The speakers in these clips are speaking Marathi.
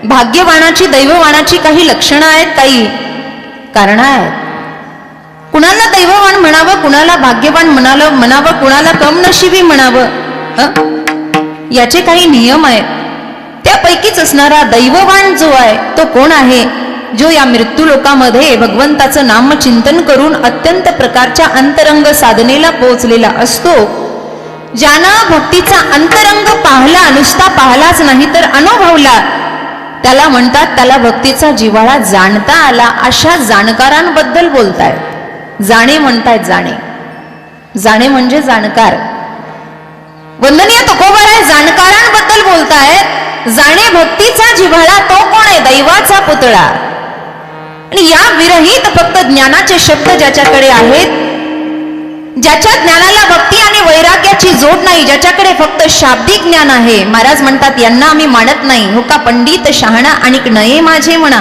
भाग्यवानाची दैववानाची काही लक्षणं आहेत, काही कारणं आहेत. कुणाला दैववान म्हणावं, कुणाला भाग्यवान म्हणावं, कुणाला कमनशिबी म्हणावं, याचे काही नियम आहेत. त्यापैकीच असणारा दैववान जो आहे तो कोण आहे? जो या मृत्यू लोकामध्ये भगवंताचं नामचिंतन करून अत्यंत प्रकारच्या अंतरंग साधनेला पोहोचलेला असतो. ज्यानं भक्तीचा अंतरंग पाहला, नुसता पाहलाच नाही तर अनुभवला, त्याला म्हणतात, त्याला भक्तीचा जिव्हाळा जाणता आला. अशा जाणकारांबद्दल बोलतायत. जाणे म्हणतायत, जाणे. जाणे म्हणजे जाणकार. वंदनीय तुकोबाराय जाणकारांबद्दल बोलतायत. जाणे भक्तीचा जिव्हाळा तो कोण आहे? दैवाचा पुतळा. आणि या विरहित फक्त ज्ञानाचे शब्द ज्याच्याकडे आहेत, ज्याच्या ज्ञानाला भक्ती आणि वैराग्याची जोड नाही, ज्याच्याकडे फक्त शाब्दिक ज्ञान आहे, महाराज म्हणतात यांना आम्ही मानत नाही. हो का पंडित शहाणा आणि नये माझे म्हणा.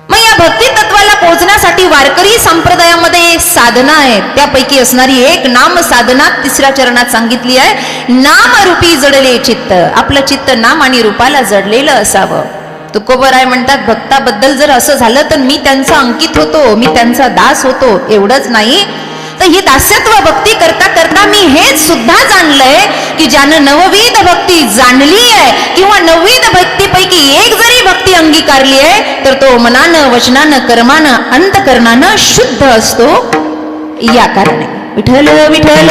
मग या भक्ती तत्वाला पोहोचण्यासाठी वारकरी संप्रदायामध्ये साधना आहेत. त्यापैकी असणारी एक नाम साधना 3ऱ्या चरणात सांगितली आहे. नाम रूपी जडले चित्त. आपलं चित्त नाम आणि रूपाला जडलेलं असावं. तुकोबराय म्हणतात, भक्ताबद्दल जर असं झालं तर मी त्यांचा अंकित होतो, मी त्यांचा दास होतो. एवढंच नाही तर ही दास्यत्व भक्ती करता करता मी हेच सुद्धा जाणलंय की ज्यानं नवविध भक्ती जाणली आहे किंवा नवविध भक्तीपैकी एक जरी भक्ती अंगीकारली आहे तर तो मनानं, वचनानं, कर्मानं, अंतकरणानं शुद्ध असतो. या कारणे विठ्ठल विठ्ठल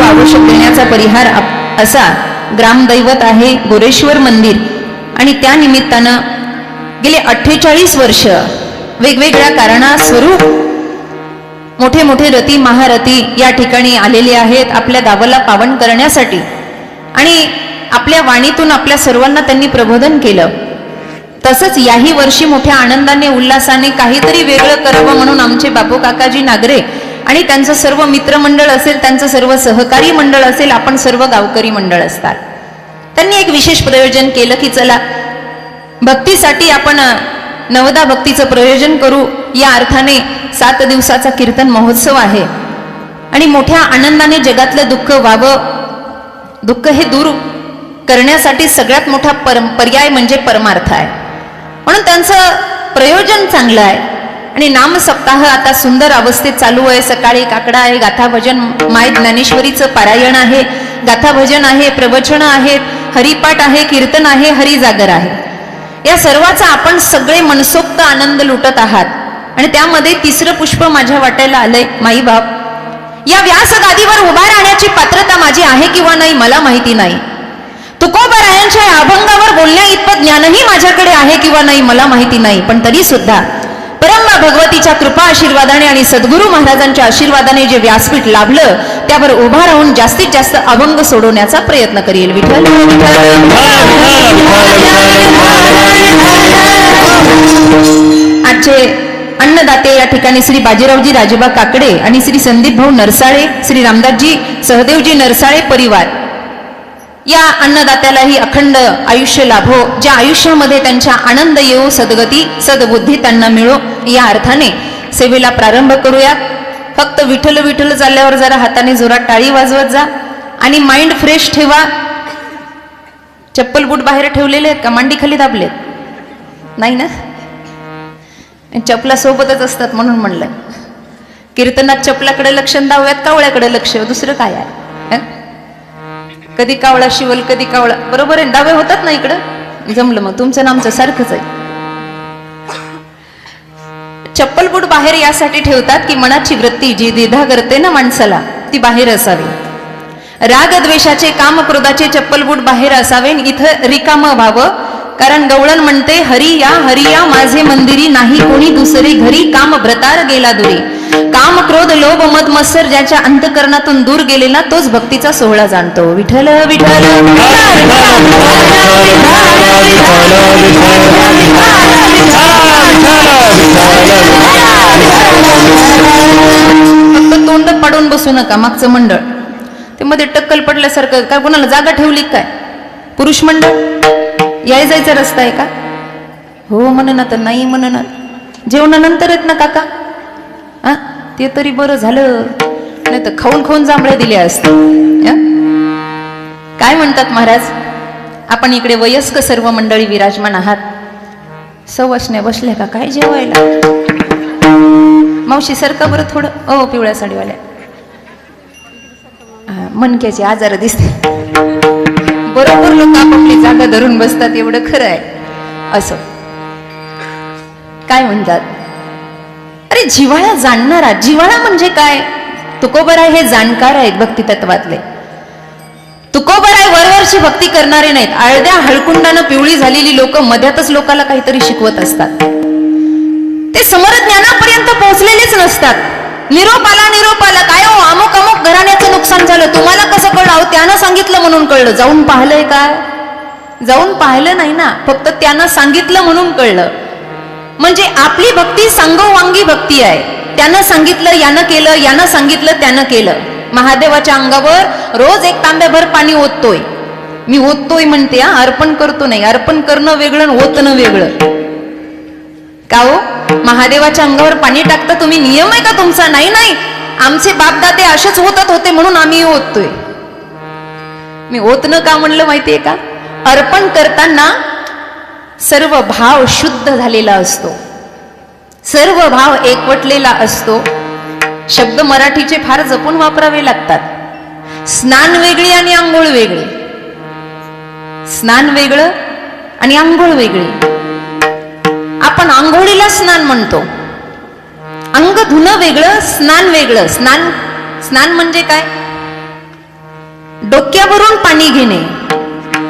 आवश्यक देण्याचा परिहार असा ग्रामदैवत आहे गोरेश्वर मंदिर. आणि त्या निमित्तानं गेले 48 वर्ष वेगवेगळ्या कारणास्वरूप मोठे मोठे रती महारथी या ठिकाणी आलेले आहेत आपल्या गावाला पावन करण्यासाठी. आणि आपल्या वाणीतून आपल्या सर्वांना त्यांनी प्रबोधन केलं. तसंच याही वर्षी मोठ्या आनंदाने उल्हासाने काहीतरी वेगळं करावं म्हणून आमचे बापू काकाजी नागरे आणि त्यांचं सर्व मित्रमंडळ असेल, त्यांचं सर्व सहकारी मंडळ असेल, आपण सर्व गावकरी मंडळ असतात, त्यांनी एक विशेष प्रयोजन केलं की चला भक्तीसाठी आपण नवदा भक्तीचं प्रयोजन करू. या अर्थाने 7 दिवसाचा कीर्तन महोत्सव आहे आणि मोठ्या आनंदाने जगातलं दुःख व्हावं, दुःख हे दूर करण्यासाठी सगळ्यात मोठा पर्याय म्हणजे परमार्थ आहे. म्हणून त्यांचं प्रयोजन चांगलं आहे. आणि नाम सप्ताह आता सुंदर अवस्थेत चालू आहे. सकाळी काकडा आहे, गाथा भजन, माय ज्ञानेश्वरीचं पारायण आहे, गाथा भजन आहे, प्रवचन आहेत, हरिपाठ आहे, कीर्तन आहे, हरिजागर आहे. या सर्वाचा आपण सगळे मनसोक्त आनंद लुटत आहात. आणि त्यामध्ये 3रं पुष्प माझ्या वाट्याला आलंय. माई बाप, या व्यासगादीवर उभा राहण्याची पात्रता माझी आहे किंवा नाही मला माहिती नाही. तुकोबारायांच्या अभंगावर बोलण्या इतपत ज्ञानही माझ्याकडे आहे किंवा नाही मला माहिती नाही. पण तरी सुद्धा परम भगवतीच्या कृपा आशीर्वादाने आणि सद्गुरू महाराजांच्या आशीर्वादाने जे व्यासपीठ लाभलं त्यावर उभा राहून जास्तीत जास्त अभंग सोडवण्याचा प्रयत्न करेल. विठ्ठल आजचे अन्नदाते या ठिकाणी श्री बाजीरावजी राजेबा काकडे आणि श्री संदीप भाऊ नरसाळे, श्री रामदासजी सहदेवजी नरसाळे परिवार. या अन्नदात्यालाही अखंड आयुष्य लाभो, ज्या आयुष्यामध्ये त्यांच्या आनंद येऊ, सद्गती सद्बुद्धी त्यांना मिळो. या अर्थाने सेवेला प्रारंभ करूयात. फक्त विठ्ठल विठ्ठल चालल्यावर जरा हाताने जोरात टाळी वाजवत जा आणि माइंड फ्रेश ठेवा. चप्पल बूट बाहेर ठेवलेले आहेत का? मांडी खाली दाबलेत नाही ना? चपला सोबतच असतात म्हणून म्हणलं. कीर्तनात चपलाकडे लक्ष, दाव्यात कावळ्याकडे लक्ष, दुसरं काय आहे? कधी कावळा शिवल कधी कावळा, बरोबर आहे. दावे होतात ना इकडं. जमलं मग, तुमचं नामचं सारखंच आहे. चप्पल बूट बाहेर यासाठी ठेवतात की मनाची वृत्ती जी द्विधा करते ना माणसाला ती बाहेर असावी. राग द्वेषाचे, काम क्रोधाचे चप्पल बूट बाहेर असावे. इथं रिकामं व्हावं. कारण गवळण म्हणते हरी या माझे मंदिरी, नाही कोणी दुसरे घरी, काम भ्रतार गेला दुरी. काम क्रोध लोभ मद मत्सर ज्याच्या अंतकरणातून दूर गेलेला तोच भक्तीचा सोहळा जाणतो. विठ्ठल विठ्ठल फक्त तोंड पाडून बसू नका. मागचं मंडळ ते मध्ये टक्कल पडल्यासारखं काय, कोणाला जागा ठेवली काय? पुरुष मंडळ याय जायचा रस्ता आहे का? हो म्हणून तर नाही म्हणून जेवणानंतर येत ना काका. हा ते तरी बरं झालं. नाही तर खाऊन खाऊन जांभळे दिले असते. काय म्हणतात महाराज, आपण इकडे वयस्क सर्व मंडळी विराजमान आहात, सवसण्या बसल्या का काय जेवायला? मावशी सरका बरं थोडं. पिवळ्या साडीवाल्या मनक्याचे आजार दिसते. बरोबर लोक आपापली जागा धरून बसतात, एवढं खरं आहे. असं काय म्हणतात, अरे जिव्हाळा जाणणारा, जिव्हाळा म्हणजे काय? तुकोबराय हे जाणकार आहेत भक्ती तत्वातले. तुकोबराय वरवरची भक्ती करणारे नाहीत. अर्ध्या हळकुंडानं पिवळी झालेली लोक मध्यातच लोकाला काहीतरी शिकवत असतात. ते समरज्ञानापर्यंत पोहोचलेलेच नसतात. निरोप आला काय हो, अमुक अमुक घराण्याचं नुकसान झालं, तुम्हाला कसं कळलं? अहो त्यानं सांगितलं म्हणून कळलं. जाऊन पाहिलंय काय? जाऊन पाहिलं नाही ना, फक्त त्यानं सांगितलं म्हणून कळलं. म्हणजे आपली भक्ती सांगोवांगी भक्ती आहे. त्यानं सांगितलं यानं केलं, यानं सांगितलं त्यानं केलं. महादेवाच्या अंगावर रोज एक तांब्याभर पाणी ओततोय. मी ओततोय म्हणते, अर्पण करतो नाही. अर्पण करणं वेगळं, ओतणं वेगळं. का हो, महादेवाच्या अंगावर पाणी टाकता तुम्ही, नियम आहे का तुमचा? नाही नाही, आमचे बापदादे असेच होतात होते म्हणून आम्ही ओततोय. मी ओतणं का म्हणलं माहितीये का? अर्पण करताना सर्व भाव शुद्ध झालेला असतो, सर्व भाव एकवटलेला असतो. शब्द मराठीचे फार जपून वापरावे लागतात. स्नान वेगळी आणि आंघोळ वेगळी. स्नान वेगळं आणि आंघोळ वेगळी. आपण आंघोळीला स्नान म्हणतो. अंग धुणं वेगळं, स्नान वेगळं. स्नान म्हणजे काय? डोक्यावरून पाणी घेणे.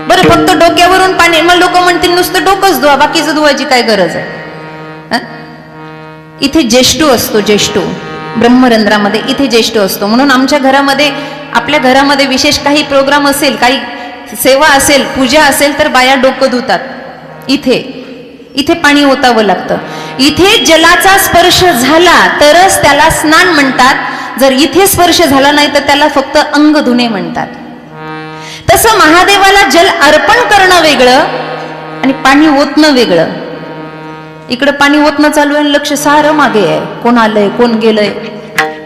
बरं, फक्त डोक्यावरून पाणी. मग लोक म्हणतील नुसतं डोकंच धुवा, बाकीचं धुवायची काय गरज आहे? इथे ज्येष्ठू असतो, ज्येष्ठू ब्रह्मरंध्रामध्ये इथे ज्येष्ठ असतो. म्हणून आमच्या घरामध्ये, आपल्या घरामध्ये विशेष काही प्रोग्राम असेल, काही सेवा असेल, पूजा असेल, तर बाया डोकं धुतात. इथे पाणी ओतावं लागतं. इथे जलाचा स्पर्श झाला तरच त्याला स्नान म्हणतात. जर इथे स्पर्श झाला नाही तर त्याला फक्त अंग धुणे म्हणतात. तसं महादेवाला जल अर्पण करणं वेगळं आणि पाणी ओतणं वेगळं. इकडं पाणी ओतणं चालू आहे, लक्ष सारं मागे आहे. कोण आलंय, कोण गेलंय,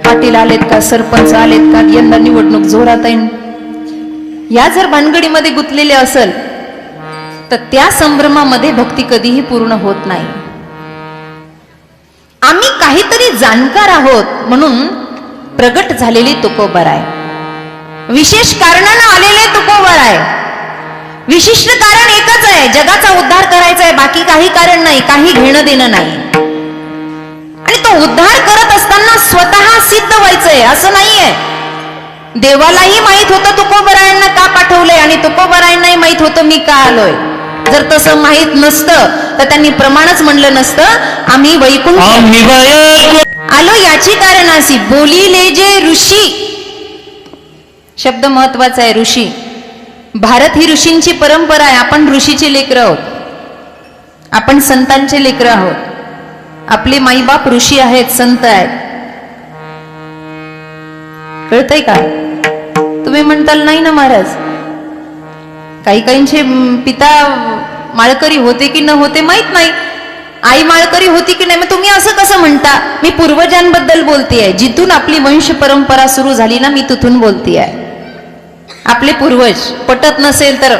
पाटील आलेत का, सरपंच आलेत का, यंदा निवडणूक जोरात आहे. या जर भानगडीमध्ये गुंतलेले असेल तर त्या संभ्रमामध्ये भक्ती कधीही पूर्ण होत नाही. आम्ही काहीतरी जाणकार आहोत म्हणून प्रगट झालेली तुकोबराय, विशेष कारणानं आलेले तुकोबराय. विशिष्ट कारण एकच आहे, जगाचा उद्धार करायचा आहे, बाकी काही कारण नाही, काही घेणं देणं नाही. आणि तो उद्धार करत असताना स्वतः सिद्ध व्हायचंय असं नाहीये. देवालाही माहित होतं तुकोबरायांना का पाठवलंय आणि तुकोबरायांनाही माहित होतं मी का आलोय. जर तसं माहित नसतं तर त्यांनी प्रमाणच म्हणलं नसतं, आम्ही वैकुंठ आलो याची कारण अशी. बोलिले जे ऋषी, शब्द महत्वाचा आहे. ऋषी, भारत ही ऋषींची परंपरा आहे. आपण ऋषीचे लेकरं आहोत, आपण संतांचे लेकरं आहोत. आपले माईबाप ऋषी आहेत, संत आहेत. कळतंय का? तुम्ही म्हणताल नाही ना महाराज, काही काहींचे पिता माळकरी होते की न होते माहित नाही, आई माळकरी होती की नाही. मग तुम्ही असं कसं म्हणता? मी पूर्वजांबद्दल बोलतेय, जिथून आपली वंश परंपरा सुरू झाली ना, मी तिथून बोलतेय. आपले पूर्वज पटत नसेल तर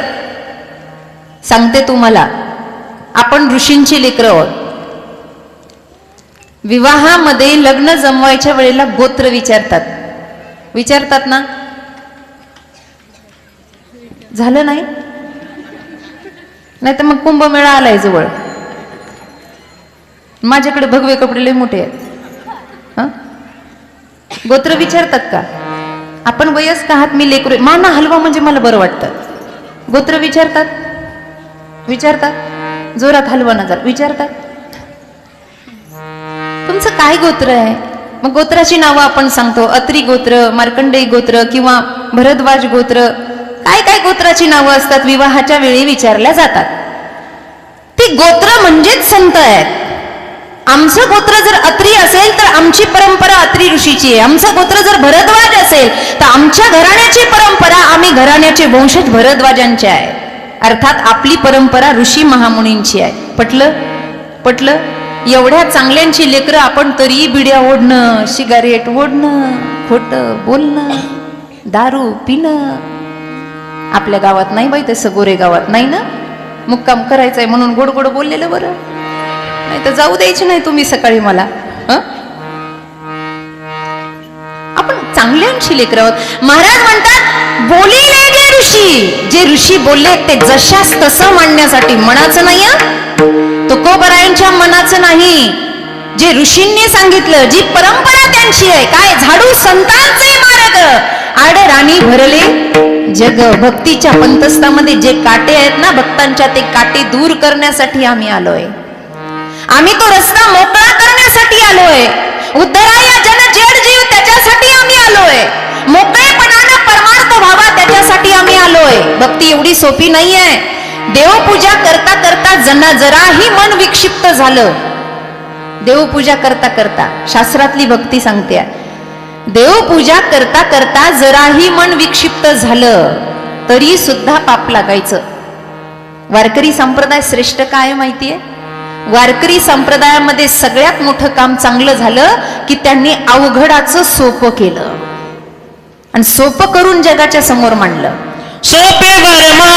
सांगते तुम्हाला, आपण ऋषींची लेकरं आहोत. विवाहामध्ये लग्न जमवायच्या वेळेला गोत्र विचारतात ना. झालं नाही तर मग कुंभमेळा आलाय जवळ. माझ्याकडे भगवे कपडे लय मोठे आहेत. गोत्र विचारतात का? आपण वयस्क आहात, मी लेकरू, माना हलवा म्हणजे मला बरं वाटतं. गोत्र विचारतात जोरात हलवा ना जरा विचारतात. तुमचं काय गोत्र आहे? मग गोत्राची नावं आपण सांगतो, अत्री गोत्र, मार्कंडेय गोत्र किंवा भरद्वाज गोत्र. काय काय गोत्राची नावं असतात, विवाहाच्या वेळी विचारल्या जातात. ती गोत्र म्हणजेच संत आहेत. आमचं गोत्र जर अत्री असेल तर आमची परंपरा अत्री ऋषीची आहे. आमचं गोत्र जर भरद्वाज असेल तर आमच्या घराण्याची परंपरा, आम्ही घराण्याचे वंशज भरद्वाजांचे आहे. अर्थात आपली परंपरा ऋषी महामुनींची आहे. पटलं? एवढ्या चांगल्यांची लेकरं आपण तरी बिड्या ओढणं, सिगारेट ओढणं, खोटं बोलणं, दारू पिणं. आपल्या गावात नाही बाई तसं, गोरे गावात नाही ना. मुक्काम करायचंय म्हणून गोड गोड बोललेलं बरं, नाही तर जाऊ द्यायची नाही तुम्ही सकाळी मला. आपण चांगल्यांशी लेकरं आहोत. महाराज म्हणतात बोलिले जे ऋषी, जे ऋषी बोलले ते जशास तसं मांडण्यासाठी, मनाचं नाही तुकोबरायांच्या मनाचं नाही. जे ऋषींनी सांगितलं, जी परंपरा त्यांची आहे, काय झाडू संतांचे मार्ग, आड राणी भरले जग. भक्तीच्या पंथस्थामध्ये जे काटे आहेत ना भक्तांच्या, ते काटे दूर करण्यासाठी आम्ही आलोय. आम्ही तो रस्ता मोकळा करण्यासाठी आलोय. उद्धराया जन जड जीव, त्याच्यासाठी आम्ही आलोय. मोकळेपणानं परमार्थ व्हावा, त्याच्यासाठी आम्ही आलोय. भक्ती एवढी सोपी नाहीये. देवपूजा करता करता जराही मन विक्षिप्त झालं, देवपूजा करता करता, शास्त्रातली भक्ती सांगते, देवपूजा करता करता जराही मन विक्षिप्त झालं तरी सुद्धा पाप लागायचं. वारकरी संप्रदाय श्रेष्ठ काय माहितीये? वारकरी संप्रदायामध्ये सगळ्यात मोठं काम चांगलं झालं की त्यांनी अवघडाचं सोपं केलं आणि सोपं करून जगाच्या समोर मांडलं. सोपे वर्मा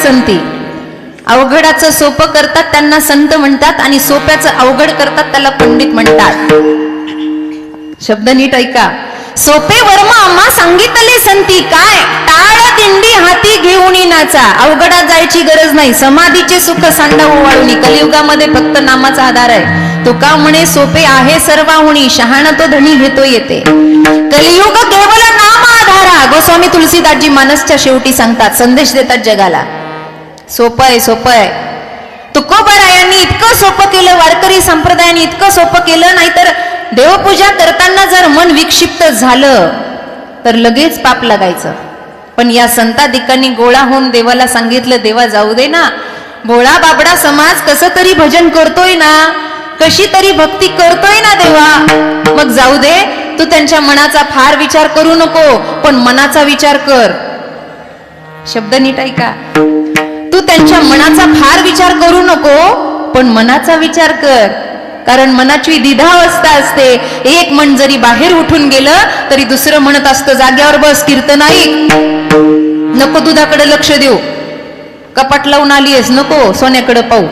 संती. अवघडाचं सोपं करतात त्यांना संत म्हणतात आणि सोप्याचं अवघड करतात त्याला पंडित म्हणतात. शब्द नीट ऐका. सोपे वर्म आम्हा सांगितले संती, काय टाळ दिंडी हाती घेऊन नाचा. अवघडात जायची गरज नाही. समाधीचे सुख सांडा ओवाळून. कलियुगामध्ये फक्त नामाचा आधार आहे. तुका म्हणे सोपे आहे सर्वाहुनी, शहाणा तो धनी घेतो येते. कलियुग केवळ नाम आधारा. गोस्वामी तुलसीदासजी मानसच्या शेवटी सांगतात, संदेश देतात जगाला. सोपं आहे, सोपं आहे. तुकोबारायांनी इतकं सोपं केलं, वारकरी संप्रदायाने इतकं सोपं केलं. नाहीतर देवपूजा करताना जर मन विक्षिप्त झालं तर लगेच पाप लागायचं. पण या संताधिकांनी गोळा होऊन देवाला सांगितलं, देवा जाऊ दे ना, भोळा बाबडा समाज कसं तरी भजन करतोय ना, कशी तरी भक्ती करतोय ना देवा, मग जाऊ दे. तू त्यांच्या मनाचा फार विचार करू नको, पण मनाचा विचार कर. शब्द नीट ऐका. तू त्यांच्या मनाचा फार विचार करू नको, पण मनाचा विचार कर. कारण मनाची द्विधावस्था असते. एक मन जरी बाहेर उठून गेलं तरी दुसरं म्हणत असतं, जाग्यावर बस कीर्तन ऐक, नको दुधाकडे लक्ष देऊ, कपाट लावून आलीयस, नको सोन्याकडे पाहू.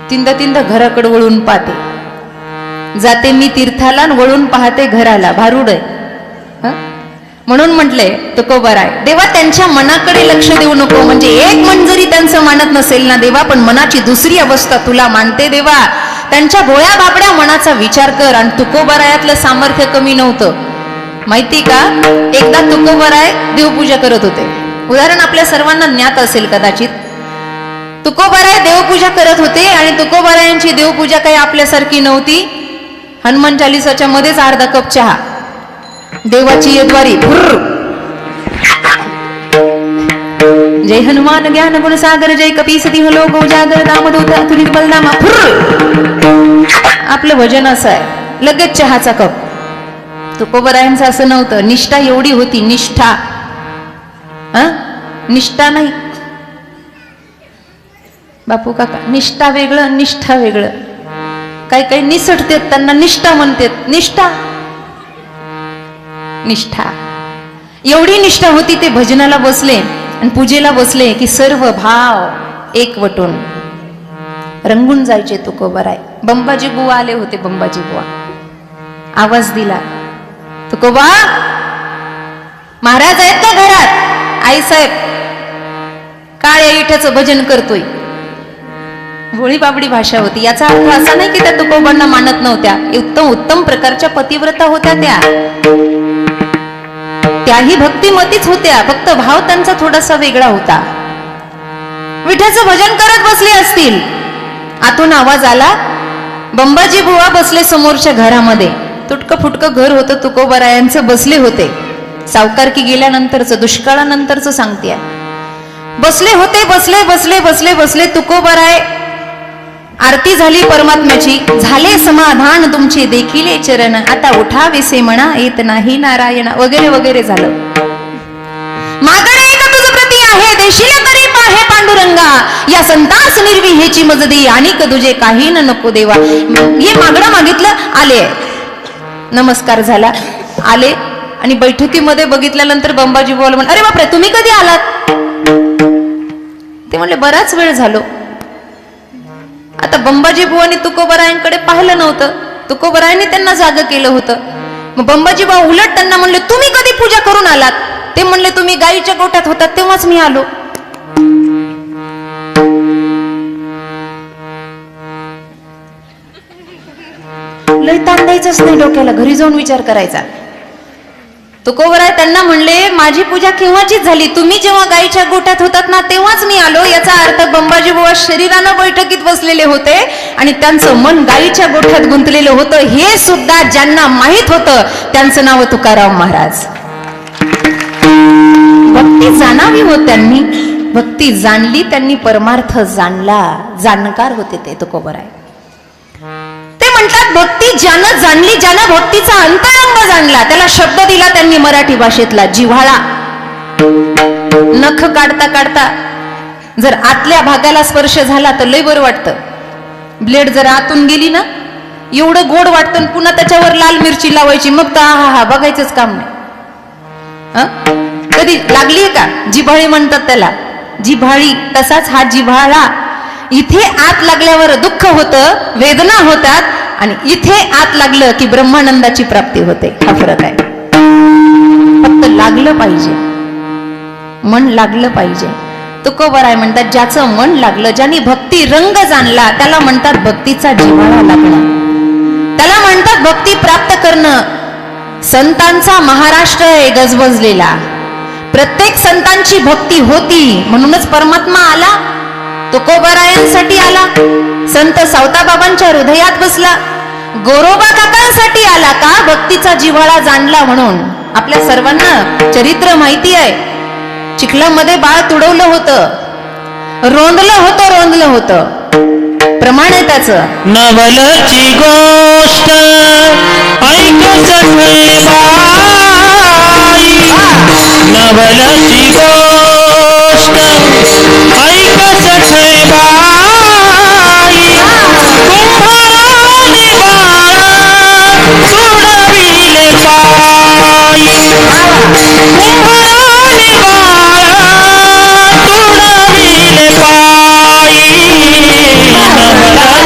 तिंदा तिंदा घराकडे वळून पाहते. जाते मी तीर्थाला वळून पाहते घराला. भारूड आहे. म्हणून म्हटले तुकोबाराय, देवा त्यांच्या मनाकडे लक्ष देऊ नको. म्हणजे एक मन जरी त्यांचं मानत नसेल ना देवा, पण मनाची दुसरी अवस्था तुला मानते देवा. त्यांच्या भोळ्या बाबड्या मनाचा विचार कर. आणि तुकोबारायातलं सामर्थ्य कमी नव्हतं माहिती का. एकदा तुकोबाराय देवपूजा करत होते. उदाहरण आपल्या सर्वांना ज्ञात असेल कदाचित. तुकोबाराय देवपूजा करत होते आणि तुकोबारायांची देवपूजा काही आपल्यासारखी नव्हती. हनुमान चालिसाच्या मध्येच अर्धा कप चहा, देवाची येद्वारी जय हनुमान ज्ञान गुण सागर, जय कपीसती लोक उजागर, दामोदर अतुलित बलनामा. आपलं भजन असं आहे, लगेच चहाचा कप. तुकोबरायांचं असं नव्हतं. निष्ठा एवढी होती, निष्ठा. निष्ठा नाही बापू काका, निष्ठा वेगळं, निष्ठा वेगळं. काही काही निसटते, त्यांना निष्ठा म्हणतात. निष्ठा निष्ठा एवढी निष्ठा होती. ते भजनाला बसले आणि पूजेला बसले की सर्व भाव एकवटून रंगून जायचे. तुकोबराय बंबाजी बुवा आले होते. बंबाजी बुवा आवाज दिला, तुकोबा महाराज आहेत का घरात? आई साहेब काळ्या इठाचं भजन करतोय. भोळी बाबडी भाषा होती. याचा अर्थ असा नाही की त्या तुकोबांना मानत नव्हत्या. उत्तम उत्तम प्रकारच्या पतिव्रता होत्या त्या. त्याही भक्तिमतीच होत्या, फक्त भाव त्यांचा थोडासा वेगळा होता. विठ्याचं भजन करत बसले असतील, आतून आवाज आला. बंबाजी बुवा बसले समोरच्या घरामध्ये. तुटकं फुटकं घर होतं. तुकोबरायांचं बसले होते. सावकारकी गेल्यानंतरचं, दुष्काळानंतरचं सांगते. बसले होते. बसले बसले बसले बसले तुकोबराय. आरती झाली परमात्म्याची. झाले समाधान तुमचे देखिले चरण, आता उठावेसे म्हणा येत नाही नारायण, वगैरे वगैरे झालं. मागणे एक तुझ प्रती आहे, देशील करी पाहे पांडुरंगा, या संतास निर्विहेची मजदी, आणिक तुझे काही न नको देवा. हे मागणं मागितलं. आले, नमस्कार झाला. आले आणि बैठकीमध्ये बघितल्यानंतर बंबाजी बोल म्हण, अरे बापरे तुम्ही कधी आलात? ते म्हणले बराच वेळ झालो. आता बंबाजी बुवांनी तुकोबरायांकडे पाहिलं नव्हतं. तुकोबरायांनी त्यांना जाग केलं होतं. मग बंबाजी बुवा उलट त्यांना म्हणले, तुम्ही कधी पूजा करून आलात? ते म्हणले तुम्ही गाईच्या गोठ्यात होतात तेव्हाच मी आलो. लय ताण द्यायचंच नाही डोक्याला, घरी जाऊन विचार करायचा. तुकोबराय त्यांना म्हणले माझी पूजा केव्हाचीच झाली, तुम्ही जेव्हा गाईच्या गोठ्यात होतात ना तेव्हाच मी आलो. याचा अर्थ बंबाजी बुवा शरीरानं बैठकीत बसलेले होते आणि त्यांचं मन गाईच्या गोठ्यात गुंतलेलं होतं. हे सुद्धा ज्यांना माहित होतं त्यांचं नाव तुकाराम महाराज. भक्ती जाणावी हो त्यांनी, भक्ती जाणली त्यांनी, परमार्थ जाणला. जाणकार होते ते तुकोबराय. ते म्हणतात भक्ती ज्यानं जाणली, ज्यानं भक्तीचा अंतरंग जाणला, त्याला शब्द दिला त्यांनी मराठी भाषेतला, जिव्हाळा. नख काढता काढता जर आतल्या भागाला स्पर्श झाला तर लय बरं वाटतं. ब्लेड जर आतून गेली ना एवढं गोड वाटतं. पुन्हा त्याच्यावर लाल मिरची लावायची, मग तर हा बघायचंच काम नाही. कधी लागलीये का? जिव्हाळी म्हणतात त्याला, जिव्हाळी. तसाच हा जिव्हाळा. इथे आत लागल्यावर दुःख होतं, वेदना होतात, आणि इथे आत लागलं की ब्रह्मानंदाची प्राप्ती होते. हा फरक आहे. फक्त लागलं पाहिजे, मन लागलं पाहिजे. तुकोबराय म्हणतात ज्याचं मन लागलं, ज्याने भक्ती रंग जाणला, त्याला म्हणतात भक्तीचा जिव्हाळा लागणं, त्याला म्हणतात भक्ती प्राप्त करणं. संतांचा महाराष्ट्र आहे गजबजलेला. प्रत्येक संतांची भक्ती होती, म्हणूनच परमात्मा आला. तुकोबरायांसाठी आला, संत सावताबाबांच्या हृदयात बसला. गोरोबा काकांसाठी आला का? भक्तीचा जिव्हाळा जाणला म्हणून. आपल्या सर्वांना चरित्र माहिती आहे. चिखलामध्ये बाळ तुडवलं होतं, रोंदलं होतं. प्रमाण आहे त्याचं. नवलची गोष्ट ऐकच बाई, नवलची गोष्ट ऐकच बाई, कुंभाराने बाळा तुडविले पायी, कुंभाराने बाळा तुडविले पायी. नवलची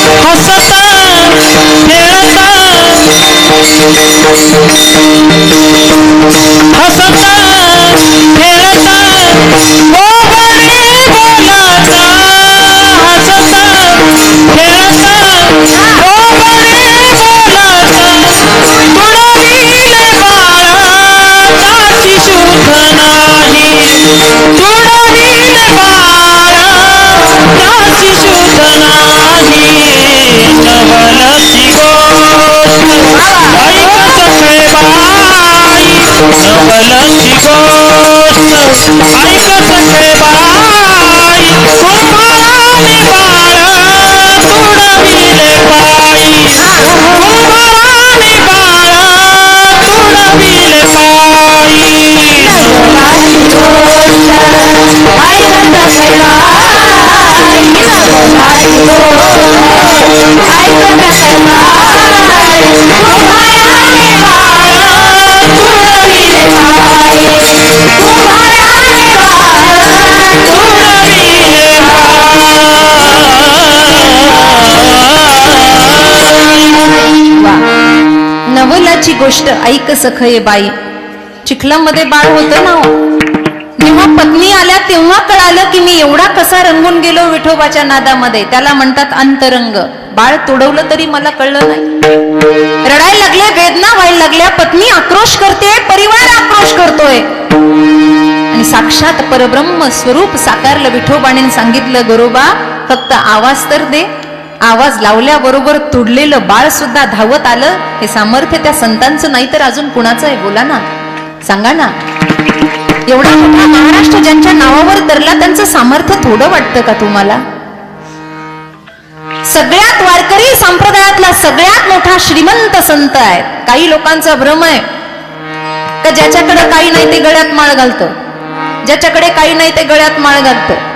गोष्ट हसता विठ्ठलाची गोष्ट ऐकत सखे बाई कुंभाराने बाळ तुडविले पायी कुंभाराने बाळ तुडविले पायी नवलाची गोष्ट ऐक सखये बाई. चिखलामध्ये बाळ होतं ना हो. जेव्हा पत्नी आल्या तेव्हा कळालं की मी एवढा कसा रंगून गेलो विठोबाच्या नादामध्ये. त्याला म्हणतात अंतरंग. बाळ तोडवलं तरी मला कळलं नाही. रडायला लागले, वेदना व्हायला लागल्या, पत्नी आक्रोश करते, परिवार आक्रोश करतोय आणि साक्षात परब्रह्म स्वरूप साकारलं विठोबाने. सांगितलं गोरोबा फक्त आवाज तर दे. आवाज लावल्याबरोबर तुडलेलं बाळ सुद्धा धावत आलं. हे सामर्थ्य त्या संतांचं नाही तर अजून कुणाचं आहे? बोला ना, सांगा ना. एवढा मोठा महाराष्ट्र ज्यांच्या नावावर तरला त्यांचं सामर्थ्य थोडं वाटतं का तुम्हाला? सगळ्यात वारकरी संप्रदायातला सगळ्यात मोठा श्रीमंत संत आहे. काही लोकांचा भ्रम आहे का ज्याच्याकडे काही नाही ते गळ्यात माळ घालतं, ज्याच्याकडे काही नाही ते गळ्यात माळ घालतं.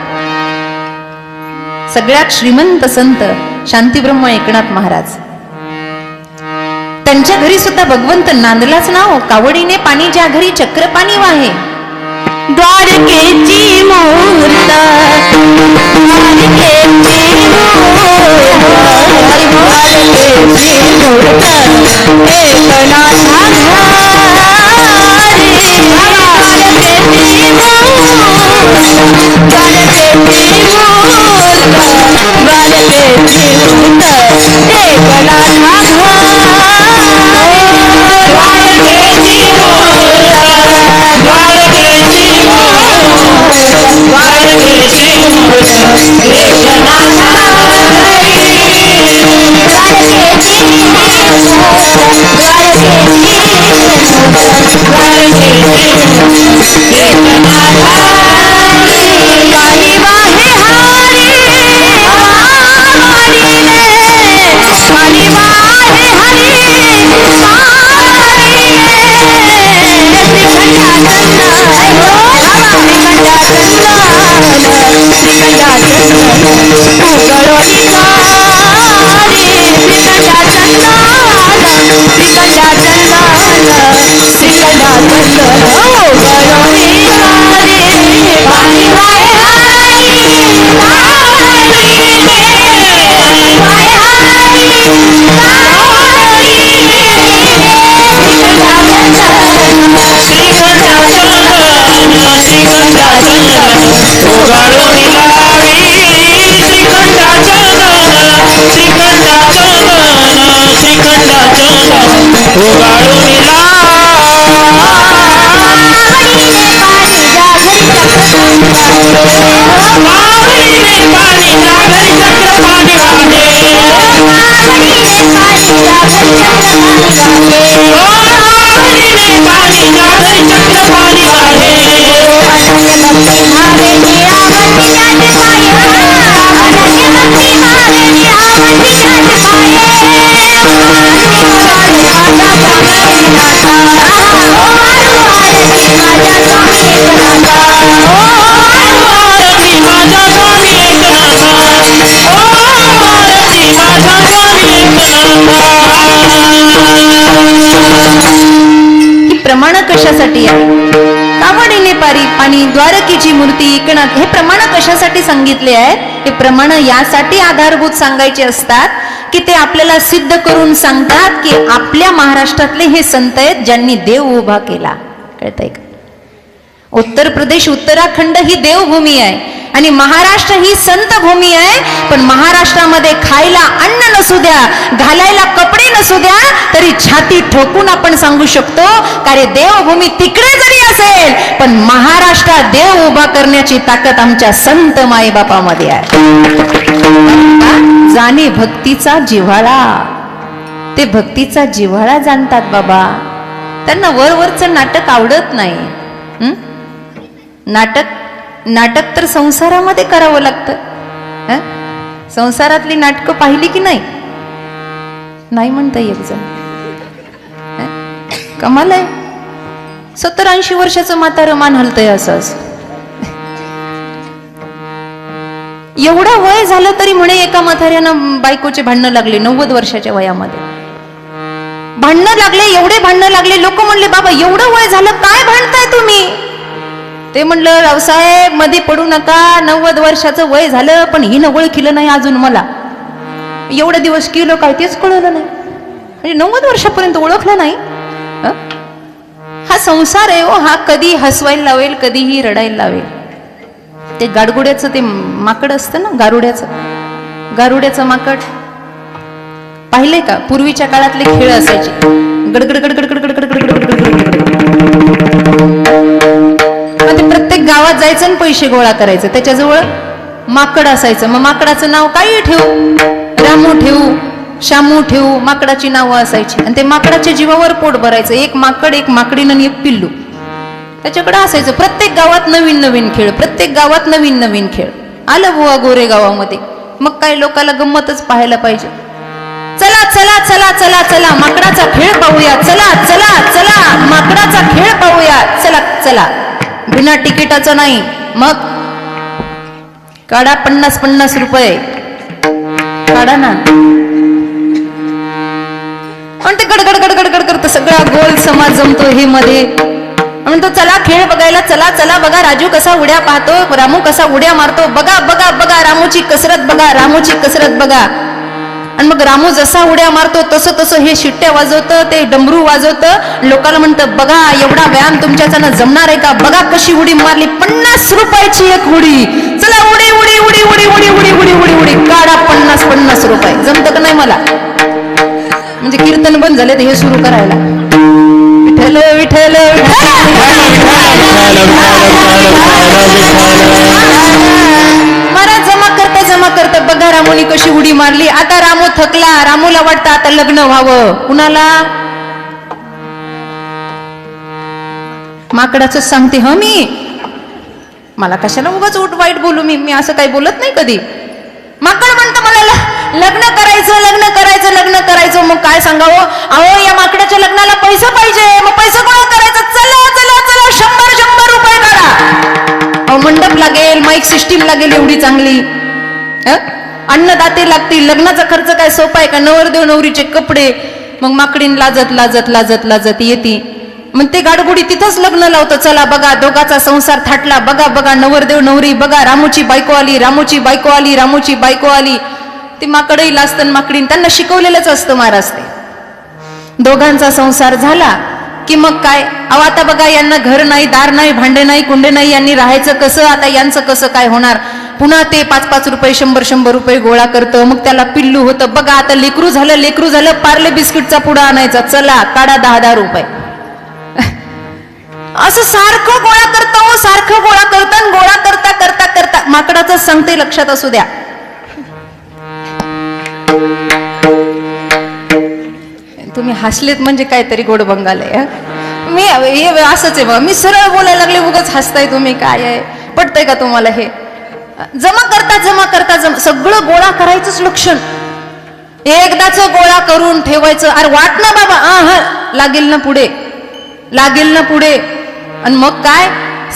सगळ्यात श्रीमंत संत शांतीब्रह्म एकनाथ महाराज. त्यांच्या घरी सुद्धा भगवंत नांदलाच नाव. कावडीने पाणी ज्या घरी चक्र पाणी वाहे. द्वारकेची मूर्त प्रमाण कशासाठी आहे? कावडीने पाणी द्वारकेची मूर्ती एकनाथ. हे प्रमाण कशासाठी सांगितले आहेत? हे प्रमाण यासाठी आधारभूत सांगायचे असतात की ते आपल्याला सिद्ध करून सांगतात की आपल्या महाराष्ट्रातले हे संत आहेत ज्यांनी देव उभा केला. कळतंय का? उत्तर प्रदेश उत्तराखंड ही देवभूमी आहे आणि महाराष्ट्र ही संत भूमी आहे. पण महाराष्ट्रामध्ये खायला अन्न नसू द्या, घालायला कपडे नसू द्या, तरी छाती ठोकून आपण सांगू शकतो का रे देवभूमी तिकडे जरी असेल पण महाराष्ट्रात देव उभा करण्याची ताकद आमच्या संत माईबापामध्ये आहे. जाणे भक्तीचा जिव्हाळा. ते भक्तीचा जिव्हाळा जाणतात बाबा. त्यांना वरवरचं नाटक आवडत नाही. नाटक तर संसारामध्ये करावं लागतं. संसारातली नाटकं पाहिली की नाही? नाही म्हणता एक जण. कमाल आहे. 70-80 वर्षाचं म्हातारं मान हलतंय असं. एवढं वय झालं तरी म्हणे एका म्हाताऱ्यानं बायकोचे भांडणं लागले 90 वर्षाच्या वयामध्ये. भांडणं लागले, एवढे भांडणं लागले. लोक म्हणले बाबा एवढं वय झालं काय भांडताय तुम्ही? ते म्हणलं रावसाहेब मध्ये पडू नका, 90 वर्षाचं वय झालं पण हिनं ओळखलं नाही अजून मला. एवढे दिवस केलं काय तेच कळलं नाही. म्हणजे 90 वर्षापर्यंत ओळखलं नाही. हा संसार आहे हो. हा कधी हसवायला लावेल, कधीही रडायला लावेल. ते गाडगुड्याचं ते माकड असतं ना, गारुड्याचं माकड पाहिले का? पूर्वीच्या काळातले खेळ असायचे. गडगड गडगड गडगड गडगड गडगड. ते प्रत्येक गावात जायचं आणि पैसे गोळा करायचं. त्याच्याजवळ माकड असायचं. मग माकडाचं नाव काही ठेवू, रामू ठेवू, शामू ठेवू, माकडाची नावं असायची. आणि ते माकडाच्या जीवावर पोट भरायचं. एक माकड, एक माकडीन आणि एक पिल्लू त्याच्याकडे असायचं. प्रत्येक गावात नवीन नवीन खेळ, प्रत्येक गावात नवीन नवीन खेळ. आलं बुवा गोरे गावामध्ये. मग काय लोकाला गंमतच पाहायला पाहिजे. चला चला चला चला चला माकडाचा खेळ पाहूया. चला चला चला माकडाचा खेळ पाहूया. चला चला. बिना तिकिटाचं नाही. मग काढा 50-50 रुपये काढा ना. आणि ते गडगड गडगड गड करतं. सगळा गोल समाज जमतो हे मध्ये. म्हणतो चला खेळ बघायला. चला चला बघा राजू कसा उड्या पाहतो, रामू कसा उड्या मारतो. बघा बघा बघा रामूची कसरत बघा, रामूची कसरत बघा. आणि मग रामू जसा उड्या मारतो तसं तसं हे शिट्ट्या वाजवतं, ते डमरू वाजवतं. लोकांना म्हणतं बघा एवढा व्यायाम तुमच्याच्यानं जमणार आहे का? बघा कशी उडी मारली. 50 रुपयाची एक उडी. चला उडी उडी उडी उडी उडी उडी उडी उडी उडी काढा 50-50 रुपये. जमतं का नाही मला? म्हणजे कीर्तन बंद झाले तर हे सुरू करायला. विठ्ठल विठ्ठल महाराज जमा करता बघा रामूनी कशी उडी मारली. आता रामू थकला. रामूला वाटतं आता लग्न व्हावं. कुणाला? माकडाच सांगते ह मी. मला कशाला उगाच वाईट बोलू. मी असं काही बोलत नाही कधी. माकड म्हणतं मला लग्न करायचं लग्न करायचं लग्न करायचं. मग काय सांगावं? अहो या माकडाच्या लग्नाला पैसा पाहिजे. मग पैसा गोळा करायचा. चला चला चला 100 रुपये काढा. अहो मंडप लागेल, माईक सिस्टीम लागेल एवढी चांगली. अन्नदाते लागतील. लग्नाचा खर्च काय सोपा आहे का? नवरदेव नवरीचे कपडे. मग माकडीन लाजत लाजत लाजत लाजत येते. मग ते गाडगुडी तिथंच लग्न लावतं. चला बघा दोघाचा संसार थाटला. बघा बघा नवरदेव नवरी. बघा रामूची बायको आली, रामूची बायको आली, रामूची बायको आली. ती माकडही लाजतं माकडीन. त्यांना शिकवलेलंच असतं महाराज ते. दोघांचा संसार झाला की मग काय? अहो आता बघा यांना घर नाही, दार नाही, भांडे नाही, कुंडे नाही. यांनी राहायचं कसं? आता यांचं कसं काय होणार? पुन्हा ते 5-5 रुपये 100 रुपये गोळा करतं. मग त्याला पिल्लू होतं. बघा आता लेकरू झालं. पार्ले बिस्किटचा पुडा आणायचा. चला काढा 10-10 रुपये. असं सारखं गोळा करतो. सारखं गोळा करतं. गोळा करता करता करता माकडाचं सांगते लक्षात असू द्या. तुम्ही हसलेत म्हणजे काहीतरी गोड बंगाले. मी हे असंच आहे बा. मी सरळ बोलायला लागले उगाच हसताय तुम्ही. काय आहे? पटतंय का तुम्हाला हे? जमा करता सगळं गोळा करायचंच लक्षण. एकदाच गोळा करून ठेवायचं. अरे वाट ना बाबा. लागेल ना पुढे. आणि मग काय?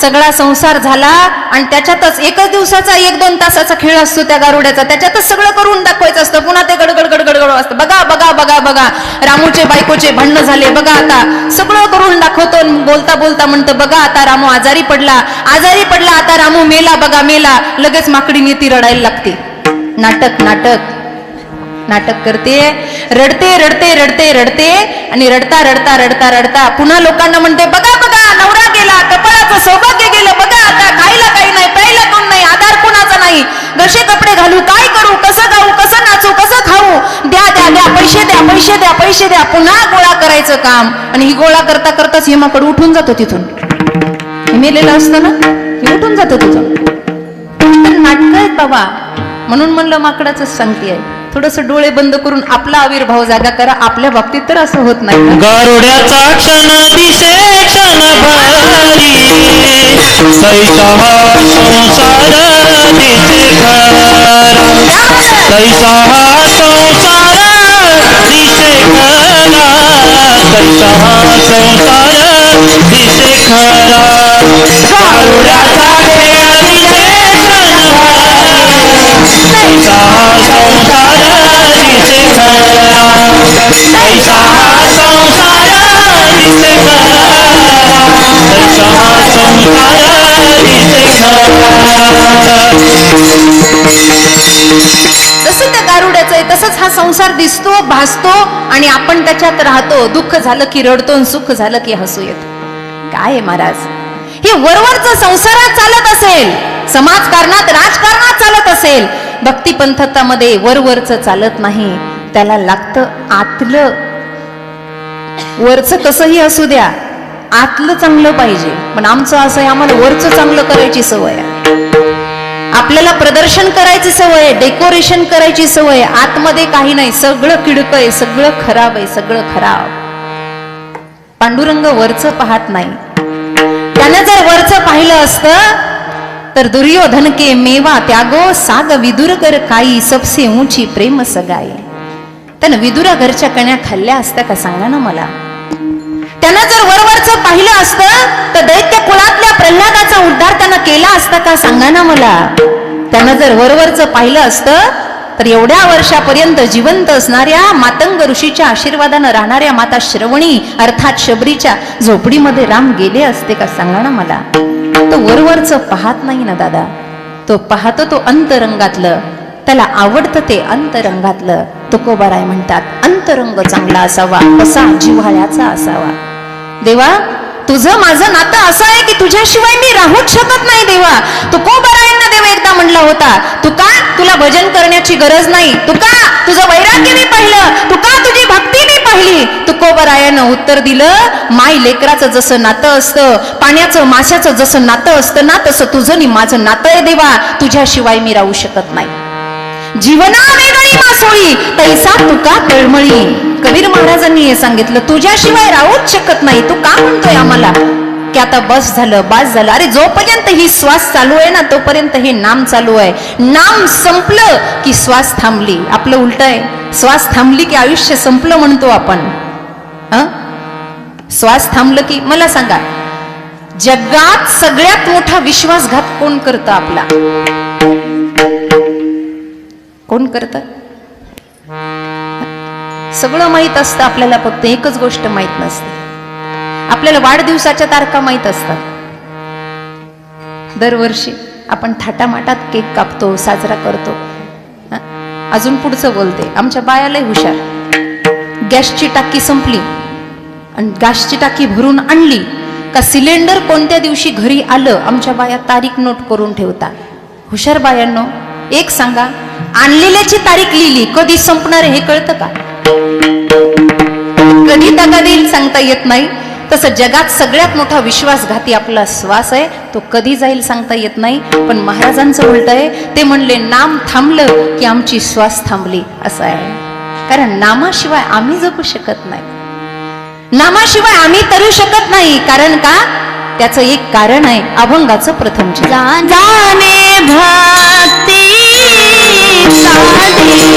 सगळा संसार झाला. आणि त्याच्यातच एकच दिवसाचा 1-2 तासाचा खेळ असतो त्या गारुड्याचा. त्याच्यातच सगळं करून दाखवायचं असतं. पुन्हा ते गडगड गडगड असतं. बघा बघा बघा बघा रामूचे बायकोचे भांडणं झाले. बघा आता सगळं करून दाखवतो. बोलता बोलता म्हणतं बघा आता रामू आजारी पडला. आता रामू मेला. बघा मेला. लगेच माकडी नेती रडायला लागते. नाटक करते. रडते आणि रडता पुन्हा लोकांना म्हणते बघा बघा नवरा गेला, कपाळाचं सौभाग्य गेलं. बघा आता खायला काही नाही, प्यायला कोण नाही, आधार कोणाचा नाही. कसे कपडे घालू, काय करू, कसं गाऊ, कसं नाचू, कसं खाऊ. द्या पैसे द्या. पुन्हा गोळा करायचं काम. आणि ही गोळा करता करताच हेमाकड उठून जातो तिथून. मेलेलं असतं ना, हे उठून जातो तिथून. नाटक आहेत बाबा. म्हणून म्हणलं माकडाच सांगते आहे. थोडस डोळे बंद करून आपला आविर्भाव जागा करा. आपल्या बाबतीत तर असं होत नाही ना. गारुड्याचा क्षण दिसे क्षण भरी तैसा हा संसार दिसे खरा तैसा हा संसार दिसे खरा तैसा हा संसार दिसे खरा गारुड्याचा खेळ दिसे क्षण भरी तैसा हा संसार दिसे खरा तैसा हा संसार दिसे खरा तैसा हा संसार दिसे खरा. जसं त्या गारुड्याचं आहे तसंच हा संसार दिसतो, भासतो आणि आपण त्याच्यात राहतो. दुःख झालं की रडतो आणि सुख झालं की हसू येतो. काय आहे महाराज, हे वरवरचं संसारात चालत असेल, समाजकारणात राजकारणात चालत असेल, भक्ती पंथतामध्ये वरवरचं चालत नाही. त्याला लागतं आतलं. वरचं कसंही असू द्या, आतलं चांगलं पाहिजे. पण आमचं असं आहे, आम्हाला वरचं चांगलं करायची सवय आहे. आपल्याला प्रदर्शन करायची सवय आहे, डेकोरेशन करायची सवय आहे. आतमध्ये काही नाही, सगळं किडक आहे, सगळं खराब आहे, सगळं खराब. पांडुरंग वरचं पाहत नाही. त्यानं जर वरचं पाहिलं असतं तर दुर्योधन के मेवा त्यागो साग विदुर कर काई सबसे ऊंची प्रेम सगाई. त्यानं विदुरा घरच्या कण्या खाल्ल्या असत्या का सांगा ना मला. त्यानं जर वरवरचं पाहिलं असतं तर दैत्य कुळातल्या प्रल्हादाचा उद्धार त्यानं केला असता का सांगा ना मला. त्यानं जर वरवरचं पाहिलं असतं तर एवढ्या वर्षापर्यंत जिवंत असणाऱ्या मातंग ऋषीच्या आशीर्वादानं राहणाऱ्या माता श्रवणी अर्थात शबरीच्या झोपडीमध्ये राम गेले असते का सांगा ना मला. तो वरवरचं पाहत नाही ना दादा, तो पाहतो तो अंतरंगातलं. त्याला आवडतं ते अंतरंगातलं. तुकोबाराय म्हणतात अंतरंग चांगला असावा, कसा जिव्हाळ्याचा असावा. देवा तुझं माझं नातं असं आहे की तुझ्याशिवाय मी राहूच शकत नाही. देवा तुकोबारायांना देव एकदा म्हणला होता, तुका तुला भजन करण्याची गरज नाही, तुका तुझं वैराग्य मी पाहिलं, तुका तुझी भक्ती मी पाहिली. तुकोबारायानं उत्तर दिलं, माय लेकराचं जसं नातं असतं, पाण्याचं माशाचं जसं नातं असतं ना, तसं तुझं आणि माझं नातं आहे देवा. तुझ्याशिवाय मी राहू शकत नाही. जीवना वेगळी मासोळी तैसा तुका तळमळी. कबीर महाराजांनी हे सांगितलं, तुझ्याशिवाय राहूच शकत नाही. तू का म्हणतोय आम्हाला की आता बस झालं, बास झालं. अरे जोपर्यंत ही श्वास चालू आहे ना तोपर्यंत हे नाम चालू आहे. नाम संपलं की श्वास थांबली. आपलं उलट आहे, श्वास थांबली की आयुष्य संपलं म्हणतो आपण. श्वास थांबलं की मला सांगा, जगात सगळ्यात मोठा विश्वासघात कोण करतं आपला? कोण करतं? सगळं माहित असतं आपल्याला, फक्त एकच गोष्ट माहित नसते. आपल्याला वाढदिवसाच्या तारखा माहित असतात. दरवर्षी आपण थाटामाटात केक कापतो, साजरा करतो. अजून पुढचं बोलते, आमच्या बायालाही हुशार. गॅसची टाकी संपली आणि गॅसची टाकी भरून आणली का सिलेंडर कोणत्या दिवशी घरी आलं, आमच्या बाया तारीख नोट करून ठेवता. हुशार बायांनो, एक सांगा, आणलेल्याची तारीख लिहिली, कधी संपणार हे कळतं का? कधी दगा देईल सांगता येत नाही. तसं जगात सगळ्यात मोठा विश्वासघाती आपला श्वास आहे, तो कधी जाईल सांगता येत नाही. पण महाराजांचं उलट आहे, ते म्हणले नाम थांबलं की आमची श्वास थांबली असं आहे. कारण नामाशिवाय आम्ही जगू शकत नाही, नामाशिवाय आम्ही तरू शकत नाही. कारण का? त्याचं एक कारण आहे, अभंगाचं प्रथम जाने भक्ती जाने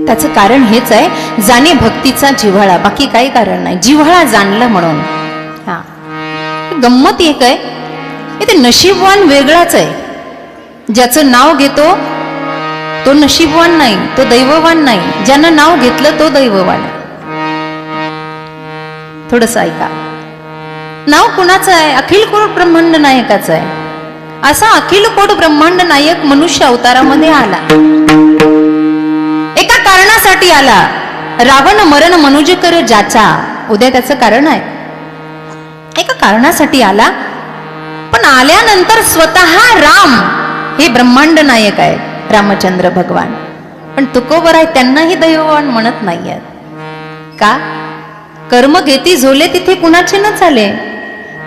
त्याचं कारण हेच आहे, जाणे भक्तीचा जिव्हाळा, बाकी काही कारण नाही. जिव्हाळा जाणलं म्हणून. हा गंमत एक आहे, ते नशीबवान वेगळाच आहे. ज्याचं नाव घेतो तो नशीबवान नाही, तो दैववान नाही. ज्यानं नाव घेतलं तो दैववान आहे. थोडस ऐका. नाव कुणाचं आहे? अखिल कोट ब्रह्मांड नायकाचं आहे. असा अखिल कोट ब्रह्मांड नायक मनुष्य अवतारामध्ये आला. एका कारणासाठी आला. रावण मरण मनुज कर ज्याचा. उद्या त्याचं कारण आहे. एका कारणासाठी आला, पण आल्यानंतर स्वतः राम हे ब्रह्मांड नायक आहे, रामचंद्र भगवान. पण तुकोबर आहे त्यांनाही दैववान म्हणत नाहीयेत. का? कर्म घेती झोले तिथे कुणाचे न चाले.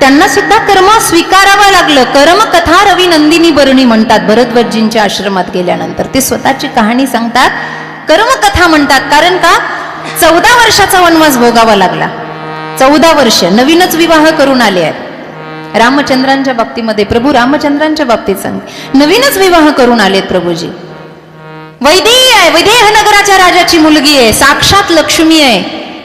त्यांना सुद्धा कर्म स्वीकारावं लागलं. कर्म कथा रवी नंदिनी बरणी म्हणतात भरद्वाजजींच्या आश्रमात गेल्यानंतर. ते स्वतःची कहाणी सांगतात, कर्म कथा म्हणतात. कारण का? 14 वर्षाचा वनवास भोगावा लागला. 14 वर्ष. नवीनच विवाह करून आले आहेत. रामचंद्रांच्या बाबतीमध्ये, प्रभू रामचंद्रांच्या बाबतीत सांगते, नवीनच विवाह करून आलेत प्रभूजी. वैदेही आहे, वैदेह नगराच्या राजाची मुलगी आहे, साक्षात लक्ष्मी आहे.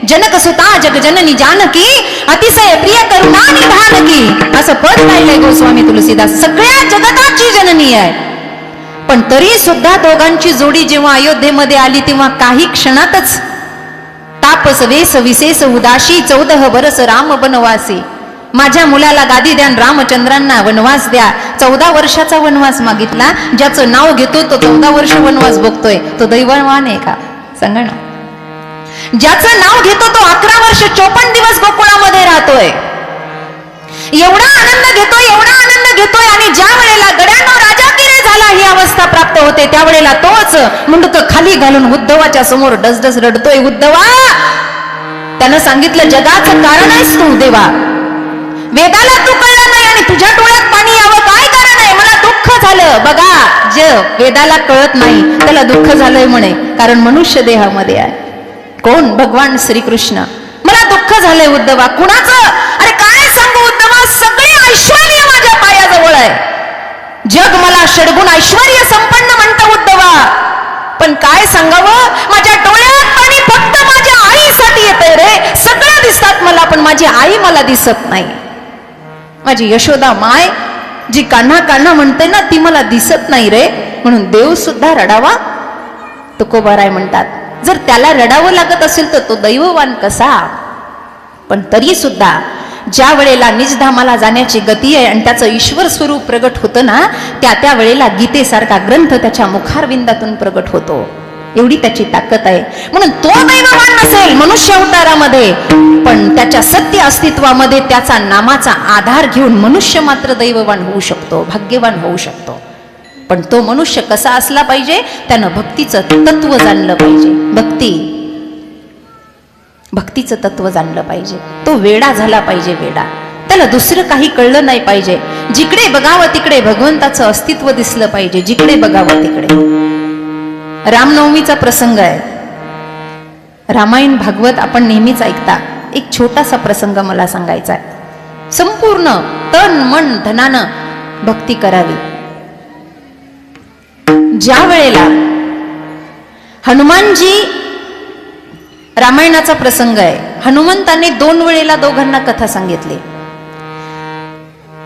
जनक सुता जगजननी जानकी, अतिशय प्रिय करुणा निधानकी, असं पद पाहिलंय गोस्वामी तुलसीदास. सगळ्या जगताची जननी आहे. पण तरी सुद्धा दोघांची जोडी जेव्हा अयोध्येमध्ये आली तेव्हा काही क्षणातच तापस वेस विशेष उदाशी 14 वर्ष राम वनवासी. माझ्या मुलाला गादी द्या, रामचंद्रांना वनवास द्या. 14 वर्षाचा वनवास मागितला. ज्याचं नाव घेतो तो 14 वर्ष वनवास भोगतोय, तो दैववान आहे का? सांगा ना. ज्याचं नाव घेतो तो 11 वर्ष 54 दिवस गोकुळामध्ये राहतोय. एवढा आनंद घेतोय, एवढा आनंद घेतोय, आणि ज्या वेळेला गड्यांनो राजा किरे झाला ही अवस्था प्राप्त होते, त्यावेळेला तोच मुंडक खाली घालून उद्धवाच्या समोर डसडस रडतोय. उद्धवा, त्यानं सांगितलं जगाचं कारण आहेस तू देवा. वेदाला तू कळलं नाही आणि तुझ्या डोळ्यात पाणी यावं काय कारण आहे? मला दुःख झालं. बघा, जे वेदाला कळत नाही त्याला दुःख झालंय म्हणे, कारण मनुष्य देहामध्ये आहे. कोण? भगवान श्रीकृष्ण. मला दुःख झालंय उद्धवा. कुणाचं? अरे काय सांगू उद्धवा, सगळे ऐश्वर्य माझ्या पायाजवळ आहे. जग मला षडगुण ऐश्वर्य संपन्न म्हणतं उद्धवा. पण काय सांगावं, माझ्या डोळ्यात पाणी फक्त माझ्या आईसाठी येतंय रे. सगळं दिसतात मला, पण माझी आई मला दिसत नाही. माझी यशोदा माय जी कान्हा कान्हा म्हणते ना, ती मला दिसत नाही रे. म्हणून देव सुद्धा रडावा. तुकोबाराय म्हणतात, जर त्याला रडावं लागत असेल तर तो दैववान कसा? पण तरी सुद्धा ज्या वेळेला निजधामाला जाण्याची गती आहे आणि त्याचं ईश्वर स्वरूप प्रगट होतं ना, त्या वेळेला गीतेसारखा ग्रंथ त्याच्या मुखारविंदातून प्रगट होतो. एवढी त्याची ताकद आहे. म्हणून तो दैववान नसेल मनुष्य अवतारामध्ये, पण त्याच्या सत्य अस्तित्वामध्ये त्याचा नामाचा आधार घेऊन मनुष्य मात्र दैववान होऊ शकतो, भाग्यवान होऊ शकतो. पण तो मनुष्य कसा असला पाहिजे? त्यानं भक्तीचं तत्व जाणलं पाहिजे. भक्तीचं तत्व जाणलं पाहिजे. तो वेडा झाला पाहिजे. वेडा, त्याला दुसरं काही कळलं नाही पाहिजे. जिकडे बघावं तिकडे भगवंताचं अस्तित्व दिसलं पाहिजे. जिकडे बघावं तिकडे. रामनवमीचा प्रसंग आहे. रामायण भागवत आपण नेहमीच ऐकता. एक छोटासा प्रसंग मला सांगायचा आहे. संपूर्ण तन मन धनानं भक्ती करावी. ज्या वेळेला हनुमानजी, रामायणाचा प्रसंग आहे, हनुमंताने 2 वेळेला दोघांना कथा सांगितली.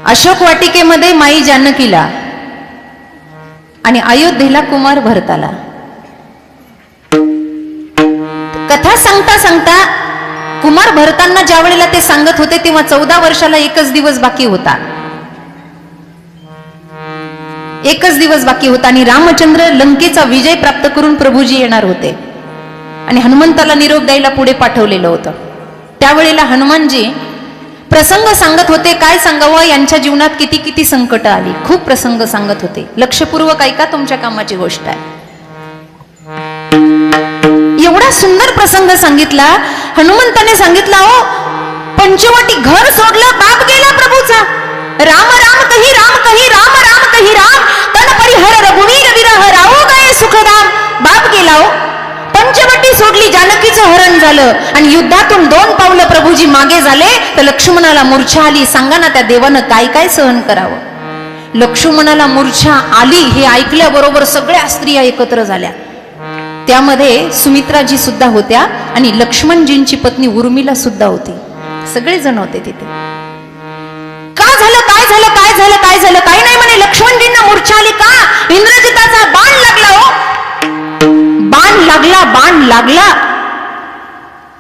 अशोक वाटिकेमध्ये माई जानकीला आणि अयोध्येला कुमार भरताला. कथा सांगता सांगता कुमार भरतांना ज्या वेळेला ते सांगत होते तेव्हा 14 वर्षाला 1च दिवस बाकी होता. 1च दिवस बाकी होता आणि रामचंद्र लंकेचा विजय प्राप्त करून प्रभूजी येणार होते आणि हनुमंताला निरोप द्यायला पुढे पाठवलेलं होतं. त्यावेळेला हनुमानजी प्रसंग सांगत होते. काय सांगावं, यांच्या जीवनात किती किती संकट आली. खूप प्रसंग सांगत होते. लक्षपूर्वक ऐका, तुमच्या कामाची गोष्ट आहे. एवढा सुंदर प्रसंग सांगितला. हनुमंताने सांगितला, हो पंचवटी घर सोडलं, बाप गेला प्रभूचा. राम राम कही राम कही राम राम कही राम, तन परिहर रघुवीर विरह राहू गए सुखदाम. बाप गेला हो, पंचवटी सोडली, जानकीचं हरण झालं आणि युद्धातून 2 पावलं प्रभूजी मागे झाले तर लक्ष्मणाला मूर्छा आली. सांगा ना त्या देवानं काय काय सहन करावं. लक्ष्मणाला मूर्छा आली हे ऐकल्याबरोबर सगळ्या स्त्रिया एकत्र झाल्या. त्यामध्ये सुमित्राजी सुद्धा होत्या आणि लक्ष्मणजींची पत्नी उर्मिला सुद्धा होती. सगळे जण होते तिथे. का झालं, काय झालं, काय झालं, काय झालं, काही नाही म्हणे. लक्ष्मणजींना मूर्छा आली का? इंद्रजिताचा बाण लागला हो. बाण लागला, बाण लागला.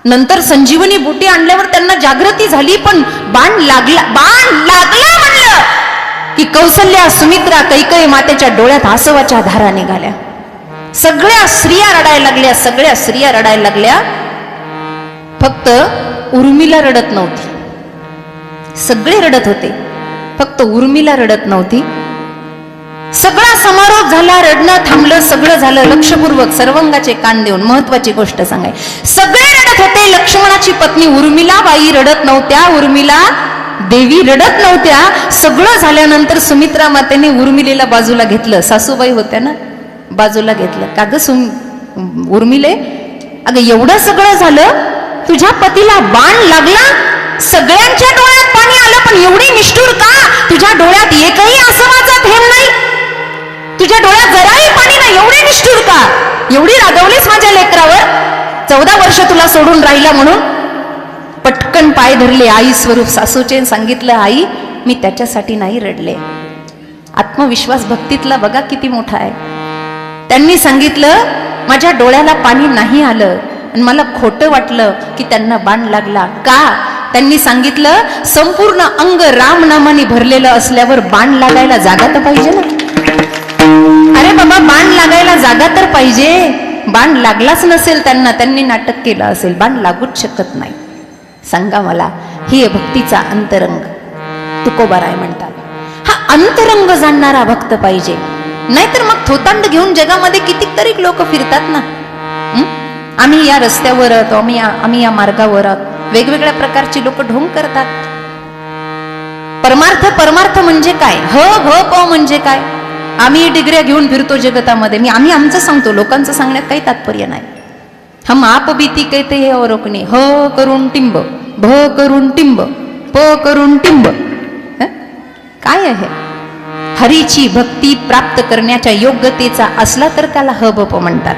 नंतर संजीवनी बुटी आणल्यावर त्यांना जागृती झाली, पण बाण लागला, बाण लागला म्हणलं की कौसल्या, सुमित्रा, कैकेयी मातेच्या डोळ्यात आसवाच्या धारा निघाल्या. सगळ्या स्त्रिया रडायला लागल्या, सगळ्या स्त्रिया रडायला लागल्या. फक्त उर्मिला रडत नव्हती. सगळे रडत होते, फक्त उर्मिला रडत नव्हती. सगळा समारोप झाला, रडणं थांबलं, सगळं झालं. लक्षपूर्वक सर्वांगाचे कान देऊन महत्वाची गोष्ट सांगाय. सगळे रडत होते, लक्ष्मणाची पत्नी उर्मिला बाई रडत नव्हत्या, उर्मिला देवी रडत नव्हत्या. सगळं झाल्यानंतर सुमित्रा मातेने उर्मिलेला बाजूला घेतलं. सासूबाई होत्या ना, बाजूला घेतलं. का ग उर्मिले, अगं एवढं सगळं झालं, तुझ्या पतीला बाण लागला, सगळ्यांच्या डोळ्यात पाणी आलं, पण एवढी निष्ठुर का? तुझ्या डोळ्यात एकही आसवाचा थेंब नाही, तुझ्या डोळ्यात जराही पाणी नाही, एवढी निष्ठुर का? एवढी रागवलीस माझ्या लेकरावर? 14 वर्ष तुला सोडून राहिला म्हणून? पटकन पाय धरले आई स्वरूप सासूचे, सांगितलं, आई मी त्याच्यासाठी नाही रडले. आत्मविश्वास भक्तीतला बघा किती मोठा आहे. त्यांनी सांगितलं, माझ्या डोळ्याला पाणी नाही आलं आणि मला खोटं वाटलं की त्यांना बाण लागला. का? त्यांनी सांगितलं, संपूर्ण अंग रामनामाने भरलेलं असल्यावर बाण लागायला जागा तर पाहिजे ना. अरे बाबा, बाण लागायला जागा तर पाहिजे. बाण लागलाच नसेल त्यांना, त्यांनी नाटक केलं असेल. बाण लागूच शकत नाही. सांगा मला, ही भक्तीचा अंतरंग तुकोबाराय म्हणतात. हा अंतरंग जाणणारा भक्त पाहिजे. नाहीतर मग थोतांड घेऊन जगामध्ये कितीतरी लोक फिरतात ना. आम्ही या रस्त्यावर आहोत, आम्ही या मार्गावर आहोत. वेगवेगळ्या प्रकारची लोक ढोंग करतात. परमार्थ, परमार्थ म्हणजे काय? ह प म्हणजे काय? आम्ही डिग्र्या घेऊन फिरतो जगतामध्ये. आम्ही आमचं सांगतो, लोकांचं सांगण्यात काही तात्पर्य नाही. हम आप बीती कहते हे अवरोकणे. ह करून टिंब, भ करून टिंब, प करून टिंब. काय आहे? हरीची भक्ती प्राप्त करण्याच्या योग्यतेचा असला तर त्याला ह ब प म्हणतात.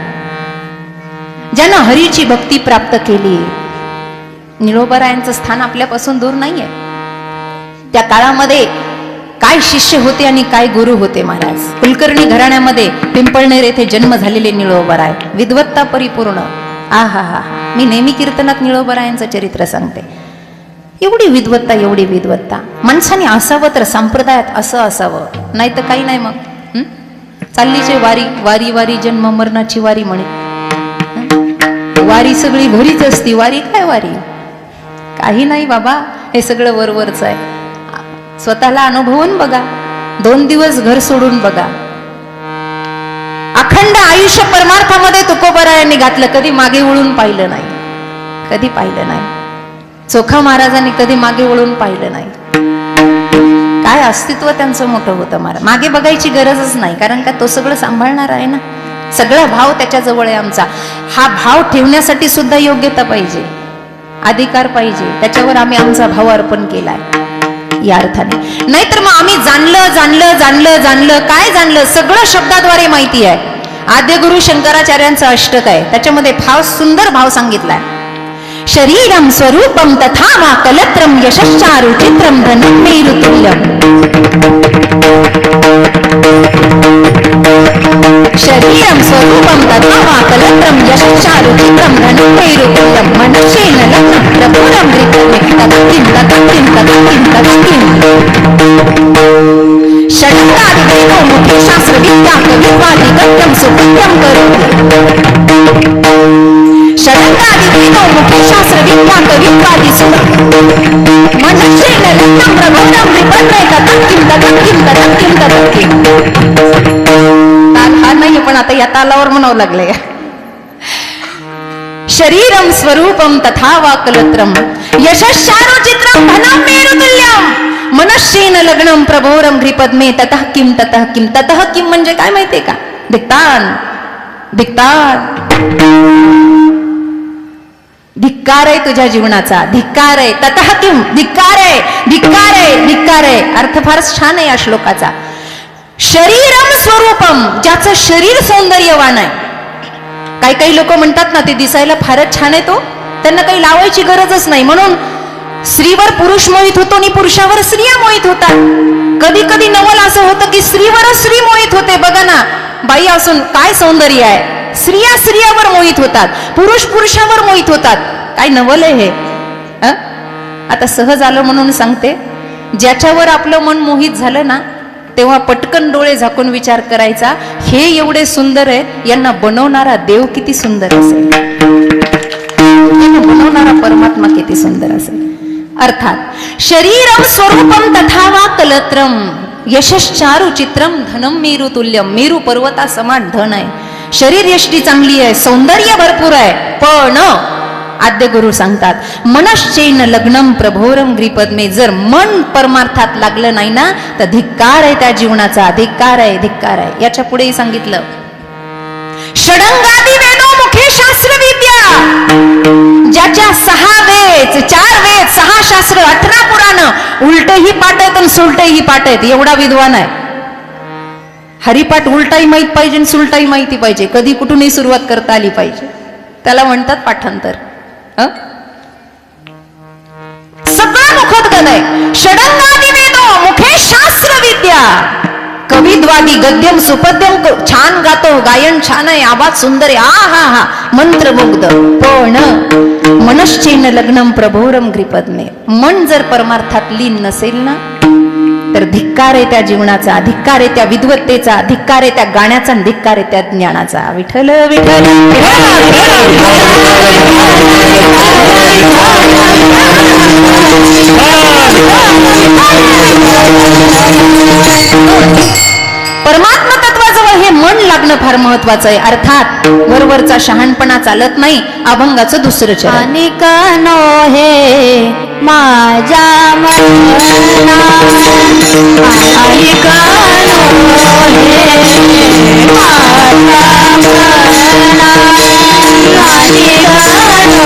ज्यानं हरीची भक्ती प्राप्त केली, निळोबारायांचं स्थान आपल्यापासून दूर नाहीये. त्या काळामध्ये काय शिष्य होते आणि काय गुरु होते महाराज. कुलकर्णी घराण्यामध्ये पिंपळनेर येथे जन्म झालेले निळोबाराय, विद्वत्ता परिपूर्ण. आहा हा, मी नेहमी कीर्तनात निळोबारायांचं चरित्र सांगते. एवढी विद्वत्ता, एवढी विद्वत्ता. माणसाने असावं तर संप्रदायात असं असावं, नाही तर काही नाही. मग चाललीचे वारी, वारी वारी जन्म मरणाची वारी म्हणे. वारी सगळी घरीच असती, वारी काय वारी? काही नाही बाबा, हे सगळं वरवरच आहे. स्वतःला अनुभवून बघा, 2 दिवस घर सोडून बघा. अखंड आयुष्य परमार्थामध्ये तुकोबारायांनी घातलं. कधी मागे वळून पाहिलं नाही, कधी पाहिलं नाही. चोखा महाराजांनी कधी मागे वळून पाहिलं नाही. काय अस्तित्व त्यांचं मोठं होतं. महाराज मागे बघायची गरजच नाही, कारण का तो सगळं सांभाळणार आहे ना. सगळा भाव त्याच्याजवळ आहे आमचा. हा भाव ठेवण्यासाठी सुद्धा योग्यता पाहिजे, अधिकार पाहिजे. त्याच्यावर आम्ही आमचा भाव अर्पण केलाय या अर्थाने. नाहीतर मग आम्ही जाणलं जाणलं जाणलं जाणलं, काय जाणलं? सगळं शब्दाद्वारे माहिती आहे. आद्यगुरु शंकराचार्यांचं अष्टक आहे, त्याच्यामध्ये भाव, सुंदर भाव सांगितलाय. शरीरम स्वरूपम तथा वा कलत्रम यशश्चारु चित्रम धनमेरुतुल्यम. शरीरम स्वरूपम तथा वा कलत्रम यशश्चारु चित्रम धनमेरुतुल्यम. मनुष्येन लग्नं प्रभुरं ऋतमे तदकिं तदकिं तदकिं तदकिं. षडङ्गादिवेदो मुखे शास्त्रविद्या कवित्वादिगत्यं सुकृत्यं करोति. षडङ्गादिवेदो मुखे शास्त्रविद्या कवित्वादि सुकृत्यं. मनुष्य लग्नं प्रभोरं विपन्ने ततः किं ततः किं ततः किं ततः किं. ताल हा नाही पण आता या तालावर म्हणावं लागले. शरीरम स्वरूपम तथा वा कलत्रम यशश्चारु चित्रम धनम मेरुतुल्यम मनश्चेन लग्नम प्रभोरम घ्रिपद्मे ततः किम ततः किम. ततः किम म्हणजे काय माहितीये का? धिक्तान धिक्तान, धिक्कार आहे तुझ्या जीवनाचा, धिक्कार आहे. ततः किम, धिक्कार आहे, धिक्कार आहे, धिक्कार आहे. अर्थ फारच छान आहे या श्लोकाचा. शरीरम स्वरूपम, ज्याचं शरीर सौंदर्यवान आहे. काही काही लोक म्हणतात ना ते दिसायला फारच छान आहे, तो त्यांना काही लावायची गरजच नाही. म्हणून स्त्रीवर पुरुष मोहित होतो आणि पुरुषावर स्त्रिया मोहित होतात. कधी कधी नवल असं होतं की स्त्रीवरच स्त्री मोहित होते. बघा ना, बाई असून काय सौंदर्य आहे. स्त्रिया स्त्रियावर मोहित होतात, पुरुष पुरुषावर मोहित होतात. काय नवल आहे हे. आता सहज आलं म्हणून सांगते, ज्याच्यावर आपलं मन मोहित झालं ना तेव्हा पटकन डोळे झाकून विचार करायचा, हे एवढे सुंदर आहेत, यांना बनवणारा देव किती सुंदर असेल, यांना बनवणारा परमात्मा किती सुंदर असेल. अर्थात शरीरम स्वरूपम तथा वा कलत्रम यशश्चारु चित्रम धनम मेरु तुल्यम. मेरू पर्वता समान धन आहे. शरीर यष्टी चांगली आहे, सौंदर्य भरपूर आहे, पण आद्य गुरु सांगतात मनश्चेन लग्नम प्रभोरम ग्रीपद्मे. जर मन परमार्थात लागलं नाही ना तर धिक्कार आहे त्या जीवनाचा, धिक्कार आहे, धिक्कार आहे. याच्या पुढेही सांगितलं षडंगादी वेदो मुखे शास्त्र विद्या. ज्याच्या 6 वेद, 4 वेद, 6 शास्त्र, 18 पुराण उलटही पाठ आहेत आणि सुलटही पाठ आहेत, एवढा विद्वान आहे. हरिपाठ उलटाही माहित पाहिजे आणि सुलटाही माहिती पाहिजे, कधी कुठूनही सुरुवात करता आली पाहिजे. त्याला म्हणतात पाठांतर. सगळं मुखोद्गत आहे. षडंगादी वेदो मुखे शास्त्र विद्या. कविद्वादी गद्यम सुपद्यम छान गातो, गायन छान आहे, आवाज सुंदर आहे, आ हा हा मंत्रमुग्ध. पण मनश्चेन लग्नम प्रभोरम ग्रीपद्मे. मन जर परमार्थात लीन नसेल ना तर धिक्कार आहे त्या जीवनाचा, धिक्कार आहे त्या विद्वत्तेचा, धिक्कार आहे त्या गाण्याचा, धिक्कार आहे त्या ज्ञानाचा. विठ्ठल विठ्ठल परमात्मा तत्वाजवळ हे मन लागणं फार महत्वाचं आहे. अर्थात वरवरचा शहाणपणा चालत नाही. अभंगाचं दुसरं चरण. अनिक नो हे माझ्या मना, अनिक नो हे माझ्या मना, अनिक नो हे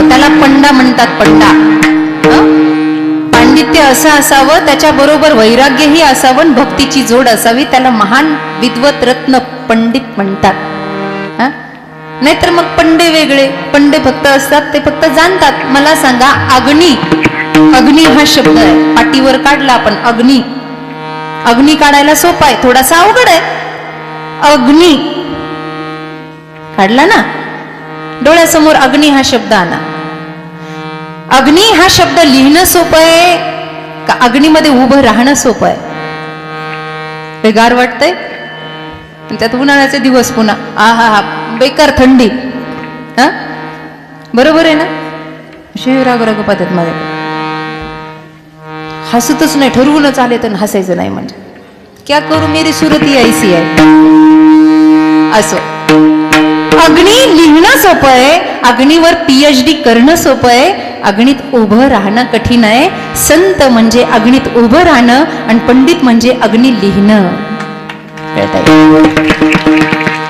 त्याला पंडा म्हणतात. पंडा पांडित्य असं असावं, त्याच्याबरोबर वैराग्यही असावं, भक्तीची जोड असावी. त्याला महान विद्वत रत्न पंडित म्हणतात. नाहीतर मग पंडे वेगळे. पंडे फक्त असतात, ते फक्त जाणतात. मला सांगा, अग्नी, अग्नी हा शब्द आहे, पाटीवर काढला आपण अग्नी. अग्नी काढायला सोपा आहे, थोडासा अवघड आहे. अग्नी काढला ना, डोळ्यासमोर अग्नी हा शब्द आणा. अग्नी हा शब्द लिहिणं सोपं आहे का अग्नीमध्ये उभं राहणं सोपं आहे? बेगार वाटतंय. त्यात उन्हाळ्याचे दिवस पुन्हा, आ हा हा बेकार थंडी. बरोबर आहे ना? शिवराग रघुपतात मध्ये हसतच नाही, ठरवूनच आले तर हसायचं नाही. म्हणजे क्या करू मेरी सुरती ऐसी आहे. असो, अग्नी लिहिणं सोपं आहे, अग्नीवर PhD करणं सोपं आहे, अग्नीत उभं राहणं कठीण आहे. संत म्हणजे अग्नीत उभं राहणं आणि पंडित म्हणजे अग्नी लिहिणं.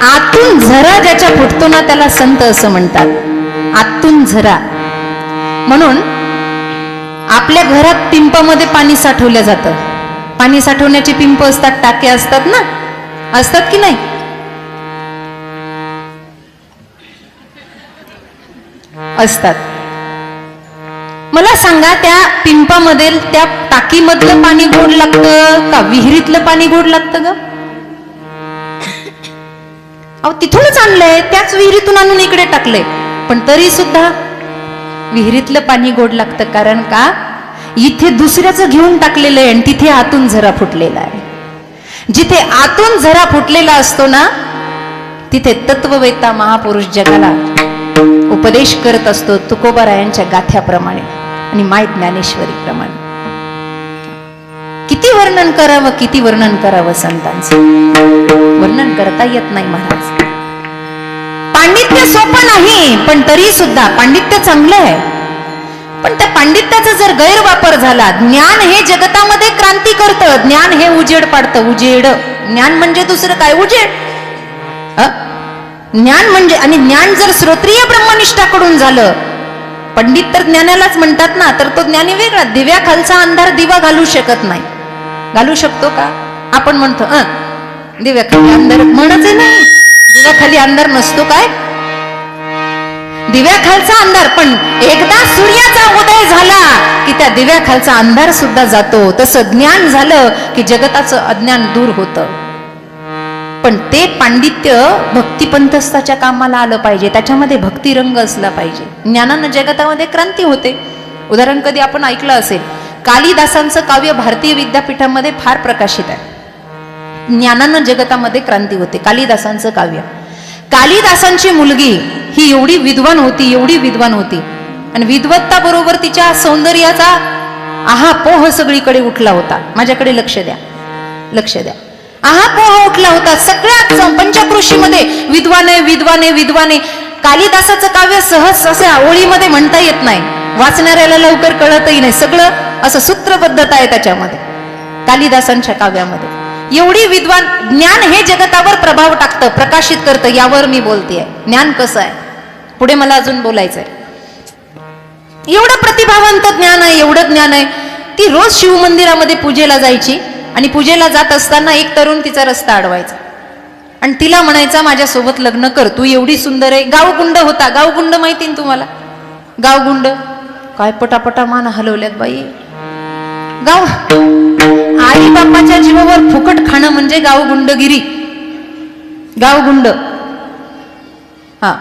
आतून झरा ज्याच्या फुटतो ना त्याला संत असं म्हणतात. आतून झरा. म्हणून आपल्या घरात पिंपामध्ये पाणी साठवलं जातं. पाणी साठवण्याची पिंप असतात, टाके असतात ना, असतात की नाही? असतात. मला सांगा त्या पिंपामध्ये त्या टाकीमधलं पाणी गोड लागतं का विहिरीतलं पाणी गोड लागतं ग? अहो तिथूनच आणलंय, त्याच विहिरीतून आणून इकडे टाकलंय, पण तरी सुद्धा विहिरीतलं पाणी गोड लागतं. कारण का? इथे दुसऱ्याचं घेऊन टाकलेलं आहे आणि तिथे आतून झरा फुटलेला आहे. जिथे आतून झरा फुटलेला असतो ना तिथे तत्ववेत्ता महापुरुष जगाला उपदेश करत असतो तुकोबारायांच्या गाथ्याप्रमाणे आणि माय ज्ञानेश्वरी प्रमाणे. किती वर्णन करावं, किती वर्णन करावं संतांचं, वर्णन करता येत नाही महाराज. पांडित्य सोपं नाही, पण तरी सुद्धा पांडित्य चांगलं आहे. पण त्या पांडित्याचा जर गैरवापर झाला, ज्ञान हे जगतामध्ये क्रांती करतं, ज्ञान हे उजेड पाडतं. उजेड, ज्ञान म्हणजे दुसरं काय? उजेड. ज्ञान म्हणजे, आणि ज्ञान जर श्रोत्रिय ब्रह्मनिष्ठाकडून झालं, पंडित तर ज्ञानालाच म्हणतात ना, तर तो ज्ञानी वेगळा. दिव्याखालचा अंधार दिवा घालू शकत नाही. घालू शकतो का? आपण म्हणतो दिव्याखाली अंधार, म्हणच नाही, दिव्याखाली अंधार नसतो. काय दिव्याखालचा अंधार? पण एकदा सूर्याचा उदय झाला की त्या दिव्याखालचा अंधार सुद्धा जातो. तसं ज्ञान झालं की जगताचं अज्ञान दूर होतं. पण ते पांडित्य भक्तिपंथस्थाच्या कामाला आलं पाहिजे, त्याच्यामध्ये भक्ती रंग असला पाहिजे. ज्ञानानं जगतामध्ये क्रांती होते. उदाहरण कधी आपण ऐकलं असेल, कालिदासांचं काव्य भारतीय विद्यापीठामध्ये फार प्रकाशित आहे. ज्ञानानं जगतामध्ये क्रांती होते. कालिदासांचं काव्य. कालिदासांची मुलगी ही एवढी विद्वान होती, एवढी विद्वान होती, आणि विद्वत्ता बरोबर तिच्या सौंदर्याचा आहापोह सगळीकडे उठला होता. माझ्याकडे लक्ष द्या, लक्ष द्या. आहापोह उठला होता सगळ्या पंचकृषीमध्ये. विद्वान आहे, विद्वान आहे, विद्वान आहे. कालिदासाचं काव्य सहज असे ओळीमध्ये म्हणता येत नाही, वाचणाऱ्याला लवकर कळतही नाही. सगळं असं सूत्रबद्धता आहे त्याच्यामध्ये कालिदासांच्या काव्यामध्ये. एवढी विद्वान. ज्ञान हे जगतावर प्रभाव टाकतं, प्रकाशित करतं. यावर मी बोलतेय. ज्ञान कसं आहे पुढे मला अजून बोलायचंय. एवढं प्रतिभावंत ज्ञान आहे, एवढं ज्ञान आहे. ती रोज शिवमंदिरामध्ये पूजेला जायची आणि पूजेला जात असताना एक तरुण तिचा रस्ता अडवायचा आणि तिला म्हणायचा माझ्यासोबत लग्न कर, तू एवढी सुंदर आहे. गावगुंड होता. गावगुंड माहिती ना तुम्हाला? गावगुंड काय पटापटा मान हलवल्यात बाई. गाव आई बापाच्या जीवावर फुकट खाणं म्हणजे गावगुंडगिरी. गावगुंड. हा,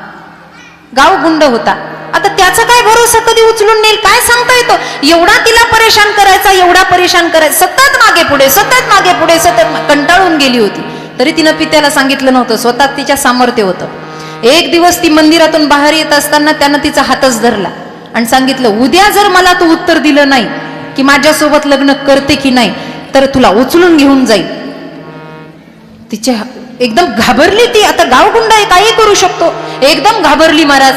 गावगुंड होता. आता त्याचा काय भरोसा, कधी उचलून नेल काय सांगता येतो. एवढा तिला परेशान करायचा, एवढा परेशान करायचा, सतत मागे पुढे, सतत मागे पुढे, सतत. कंटाळून गेली होती. तरी तिनं पित्याला सांगितलं नव्हतं, स्वतः तिच्या सामर्थ्य होतं. एक दिवस ती मंदिरातून बाहेर येत असताना त्यानं तिचा हातच धरला आणि सांगितलं, उद्या जर मला तू उत्तर दिलं नाही की माझ्यासोबत लग्न करते की नाही, तर तुला उचलून घेऊन जाईल. तिच्या एकदम घाबरली ती. आता गावगुंड आहे, काही करू शकतो. एकदम घाबरली महाराज.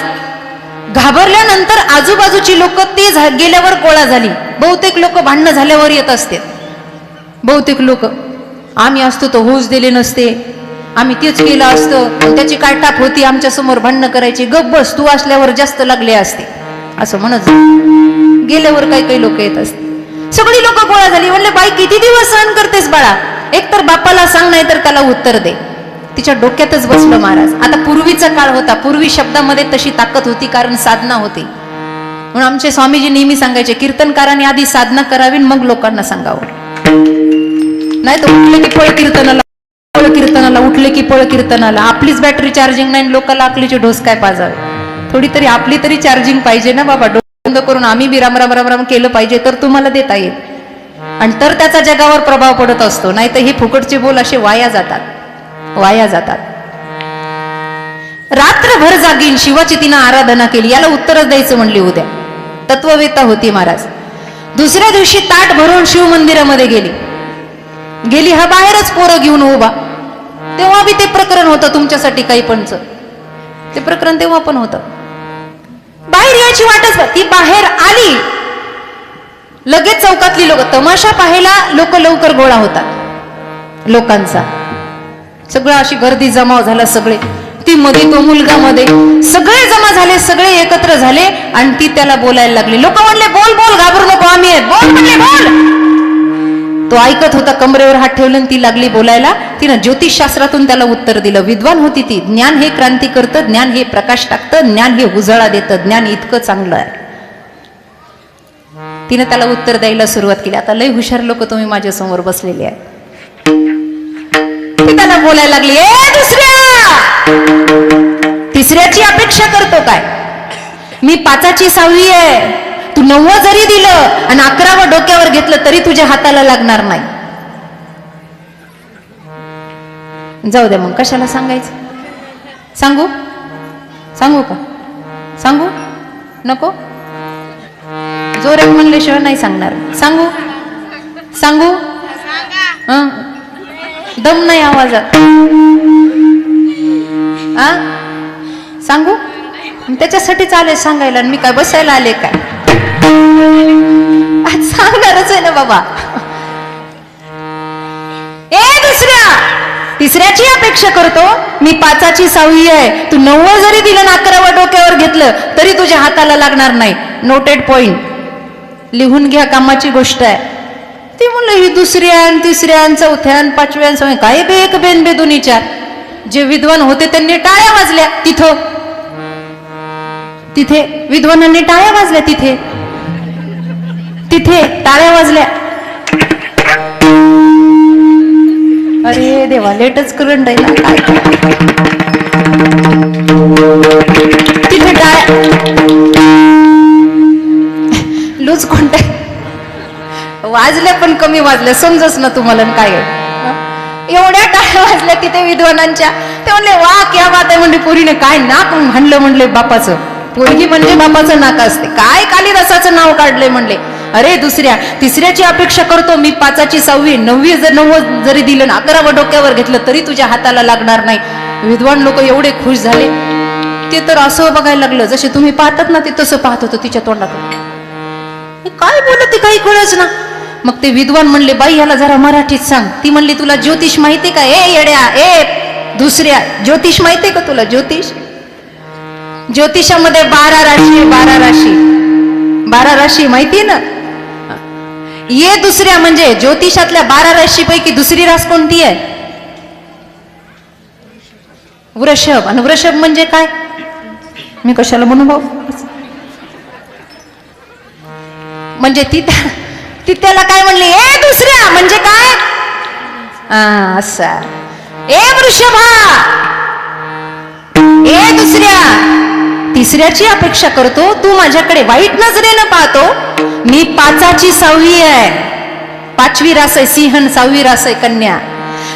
घाबरल्यानंतर आजूबाजूची लोक ते गेल्यावर गोळा झाली. बहुतेक लोक भांडणं झाल्यावर येत असते. बहुतेक लोक, आम्ही असतो तर होऊच दिले नसते, आम्ही तेच केलं असतं, त्याची काय टाप होती, आमच्या समोर भांडणं करायची, गप बस, तू असल्यावर जास्त लागले असते, असं म्हणत गेल्यावर काही काही लोक येत असते. सगळी लोक गोळा झाली. म्हणले, बाई किती दिवस सहन करतेस बाळा, एक तर बापाला सांग, नाही तर त्याला उत्तर दे. तिच्या डोक्यातच बसलं महाराज. आता पूर्वीचा काळ होता, पूर्वी शब्दामध्ये तशी ताकद होती, कारण साधना होती. म्हणून आमचे स्वामीजी नेहमी सांगायचे, कीर्तनकारांनी आधी साधना करावी मग लोकांना सांगावं. नाही तर उठले की पळ कीर्तनाला, पळ कीर्तनाला, उठले की पळ कीर्तनाला. आपलीच बॅटरी चार्जिंग नाही, लोकांना अकलीचे ढोस काय पाजावे. थोडी तरी आपली तरी चार्जिंग पाहिजे ना बाबा. बंद करून आम्ही बी राम राम राम राम केलं पाहिजे, तर तुम्हाला देता येईल आणि तर त्याचा जगावर प्रभाव पडत असतो. नाही तर हे फुकटचे बोल असे वाया जातात, वाया जातात. रात्रभर जागीन शिवाची तिनं आराधना केली. याला उत्तरच द्यायचं म्हणली उद्या. तत्ववेत्ता होती महाराज. दुसऱ्या दिवशी ताट भरून शिव मंदिरामध्ये गेली. हा बाहेरच पोरं घेऊन उभा. तेव्हा बी ते प्रकरण होतं तुमच्यासाठी काही पणच. ते प्रकरण तेव्हा पण होतं. बाहेर यायची वाटच ती बाहेर आली, लगेच चौकातली लोक, तमाशा पाहायला लोक लवकर गोळा होतात लोकांचा, सगळं अशी गर्दी जमा झाला, सगळे ती मध्ये तो मुलगा मध्ये, सगळे जमा झाले, सगळे एकत्र झाले आणि ती त्याला बोलायला लागली. लोक म्हणले बोल बोल, घाबरू नको, आम्ही आहेत, बोल म्हणले बोल. तो ऐकत होता, कमरेवर हात ठेवलं, ती लागली बोलायला. तिनं ज्योतिषशास्त्रातून त्याला उत्तर दिलं. विद्वान होती ती. ज्ञान हे क्रांती करतं, ज्ञान हे प्रकाश टाकतं, ज्ञान हे उजळा देतं, ज्ञान इतकं चांगलं आहे. तिने त्याला उत्तर द्यायला सुरुवात केली. आता लय हुशार लोक तुम्ही माझ्या समोर बसलेले आहे. ती त्याला बोलायला लागली, ए दुसऱ्या, तिसऱ्याची अपेक्षा करतो काय? मी 5ची 6वी आहे, तू 9 जरी दिलं आणि 11वं डोक्यावर घेतलं तरी तुझ्या हाताला लागणार नाही. जाऊ द्या मग, कशाला सांगायचं? सांगू सांगू का? सांगू नको? जोरात म्हणल्याशिवाय नाही सांगणार. सांगू सांगू? हं, दम नाही आवाजात. सांगू? त्याच्यासाठीच आले सांगायला, मी काय बसायला आले काय? आज सांगणारच आहे ना बाबा. ए दुसऱ्या, तिसऱ्याची अपेक्षा करतो, मी 5ची 6वी आहे, तू 9 जरी दिलं ना 11वं डोक्यावर घेतलं तरी तुझ्या हाताला लागणार नाही. नोटेड पॉइंट, लिहून घ्या, कामाची गोष्ट आहे. ती म्हणलं ही दुसऱ्या आणि तिसऱ्या आणि चौथ्या आणि 5व्या आणि 6व्या काय बे एक बेन बे दोन्ही चार. जे विद्वान होते त्यांनी टाळ्या वाजल्या तिथे विद्वानांनी टाळ्या वाजल्या, तिथे टाळ्या वाजल्या. अरे देवा, लेटच करंट आहे ना काय. तिथे टाळ्या, लूज कोणत्या वाजल्या पण कमी वाजल्या, समजच ना तुम्हाला काय. एवढ्या टाळ्या वाजल्या तिथे विद्वानांच्या. ते म्हणले वा क्या बात आहे, म्हणजे पोरीने काय नाक म्हणलं, म्हणले बापाचं. पोरगी म्हणजे बापाचं नाक असते, काय कालिदासाचं नाव काढलंय म्हणले. अरे दुसऱ्या, तिसऱ्याची अपेक्षा करतो, मी 5ची 6वी 9वी जर 9 जरी दिलं ना 11वं डोक्यावर घेतलं तरी तुझ्या हाताला लागणार नाही. विद्वान लोक एवढे खुश झाले. ते तर असं बघायला लागलं जसे तुम्ही पाहतात ना, ते तसं पाहत होतं तिच्या तोंडाकडे. काय बोलत ते काही कळच ना. मग ते विद्वान म्हणले बाई याला जरा मराठीत सांग. ती म्हणली तुला ज्योतिष माहिती का? ए येड्या, ए दुसऱ्या, ज्योतिष माहितीये का तुला? ज्योतिष, ज्योतिषामध्ये 12 राशी, 12 राशी, 12 राशी माहितीये ना? ये दुसऱ्या म्हणजे ज्योतिषातल्या 12 राशीपैकी दुसरी रास कोणती आहे? वृषभ. आणि वृषभ म्हणजे काय? मी कशाला म्हणू भाऊ, म्हणजे ती त्याला काय म्हणली? ए दुसऱ्या म्हणजे काय? असा, ए वृषभा, ए दुसऱ्या, तिसऱ्याची अपेक्षा करतो, तू माझ्याकडे वाईट नजरेनं पाहतो. मी 5ची 6वी आहे, 5वी रास आहे सिंहन, 6वी रास आहे कन्या.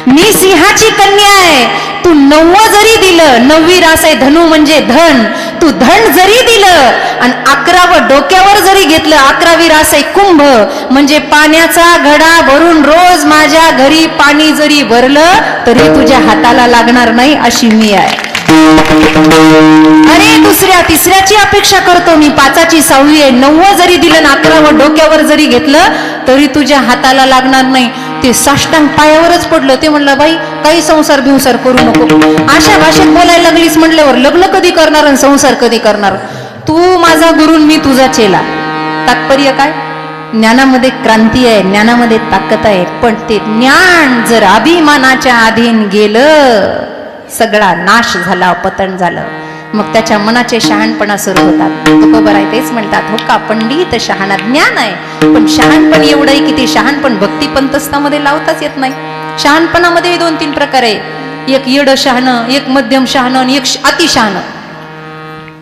मी सिंहाची कन्या आहे. तू 9 जरी दिलं, 9वी रास आहे धनु म्हणजे धन, तू धन जरी दिलं आणि 11वं डोक्यावर जरी घेतलं, 11वी रास आहे कुंभ म्हणजे पाण्याचा घडा भरून रोज माझ्या घरी पाणी जरी भरलं तरी तुझ्या हाताला लागणार नाही, अशी मी आहे. अरे दुसऱ्या, तिसऱ्याची अपेक्षा करतो, मी 5ची 6वी आहे, 9 जरी दिलं ना 11वं डोक्यावर जरी घेतलं तरी तुझ्या हाताला लागणार नाही. ते साष्टांग पायावरच पडलं. ते म्हणलं बाई काही संसार भिंसार करू नको. अशा भाषेत बोलायला लागलीस म्हणल्यावर लग्न कधी करणार आणि संसार कधी करणार? तू माझा गुरु, मी तुझा चेला. तात्पर्य काय? ज्ञानामध्ये क्रांती आहे, ज्ञानामध्ये ताकद आहे. पण ते ज्ञान जर अभिमानाच्या अधीन गेलं, सगळा नाश झाला, पतन झालं. मग त्याच्या मनाचे शहाणपणा सुरू होतात. तुकोबर आहे तेच म्हणतात, हो का पंडित शहाणा. ज्ञान आहे पण शहाणपण एवढं आहे की ते शहाणपण भक्ती पंथस्थामध्ये लावताच येत नाही. शहाणपणामध्ये 2-3 प्रकार आहे. एक येड शहाणं, एक मध्यम शहाणं आणि एक अति शहाणं.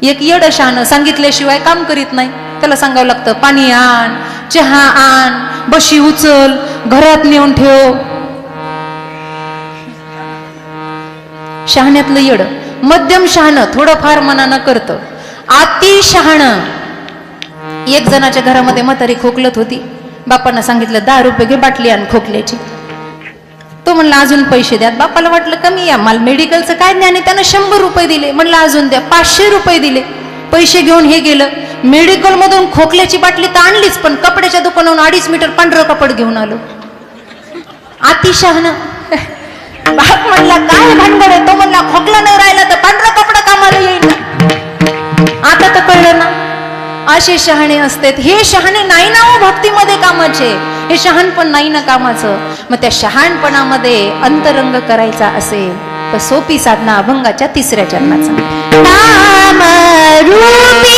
एक येड शहाणं सांगितल्याशिवाय काम करीत नाही. त्याला सांगावं लागतं पाणी आण, चहा आण, बशी उचल, घरात नेऊन ठेव. शहाण्यातलं येड. मध्यम शहाणं थोडंफार मनानं करतं. अति शहाणं, एक जणाच्या घरामध्ये म्हातारी खोकलत होती. बापांना सांगितलं 10 रुपये घे बाटली आण खोकल्याची. तो म्हणला अजून पैसे द्या. बापाला वाटलं कमी आहे, मला मेडिकलचं काय ज्ञान आहे. त्यानं 100 रुपये दिले. म्हणलं अजून द्या. 500 रुपये दिले. पैसे घेऊन हे गेलं मेडिकल मधून खोकल्याची बाटली तर आणलीच, पण कपड्याच्या दुकानावरून 2.5 मीटर पांढरं कपड घेऊन आलो. अतिशहाणा. बाप म्हणला काय भानगड आहे, तो म्हणला खोकला नाही राहिला तर पांढरा कपडा कामाला येईल. आता तर कळलं ना, असे शहाणे असतात. हे शहाणे नाही ना हो भक्तीमध्ये कामाचे, हे शहाणपण नाही ना कामाचं. मग त्या शहाणपणामध्ये अंतरंग करायचा असेल तर सोपी साधना अभंगाच्या 3ऱ्या चरणाचा. नाम रूपी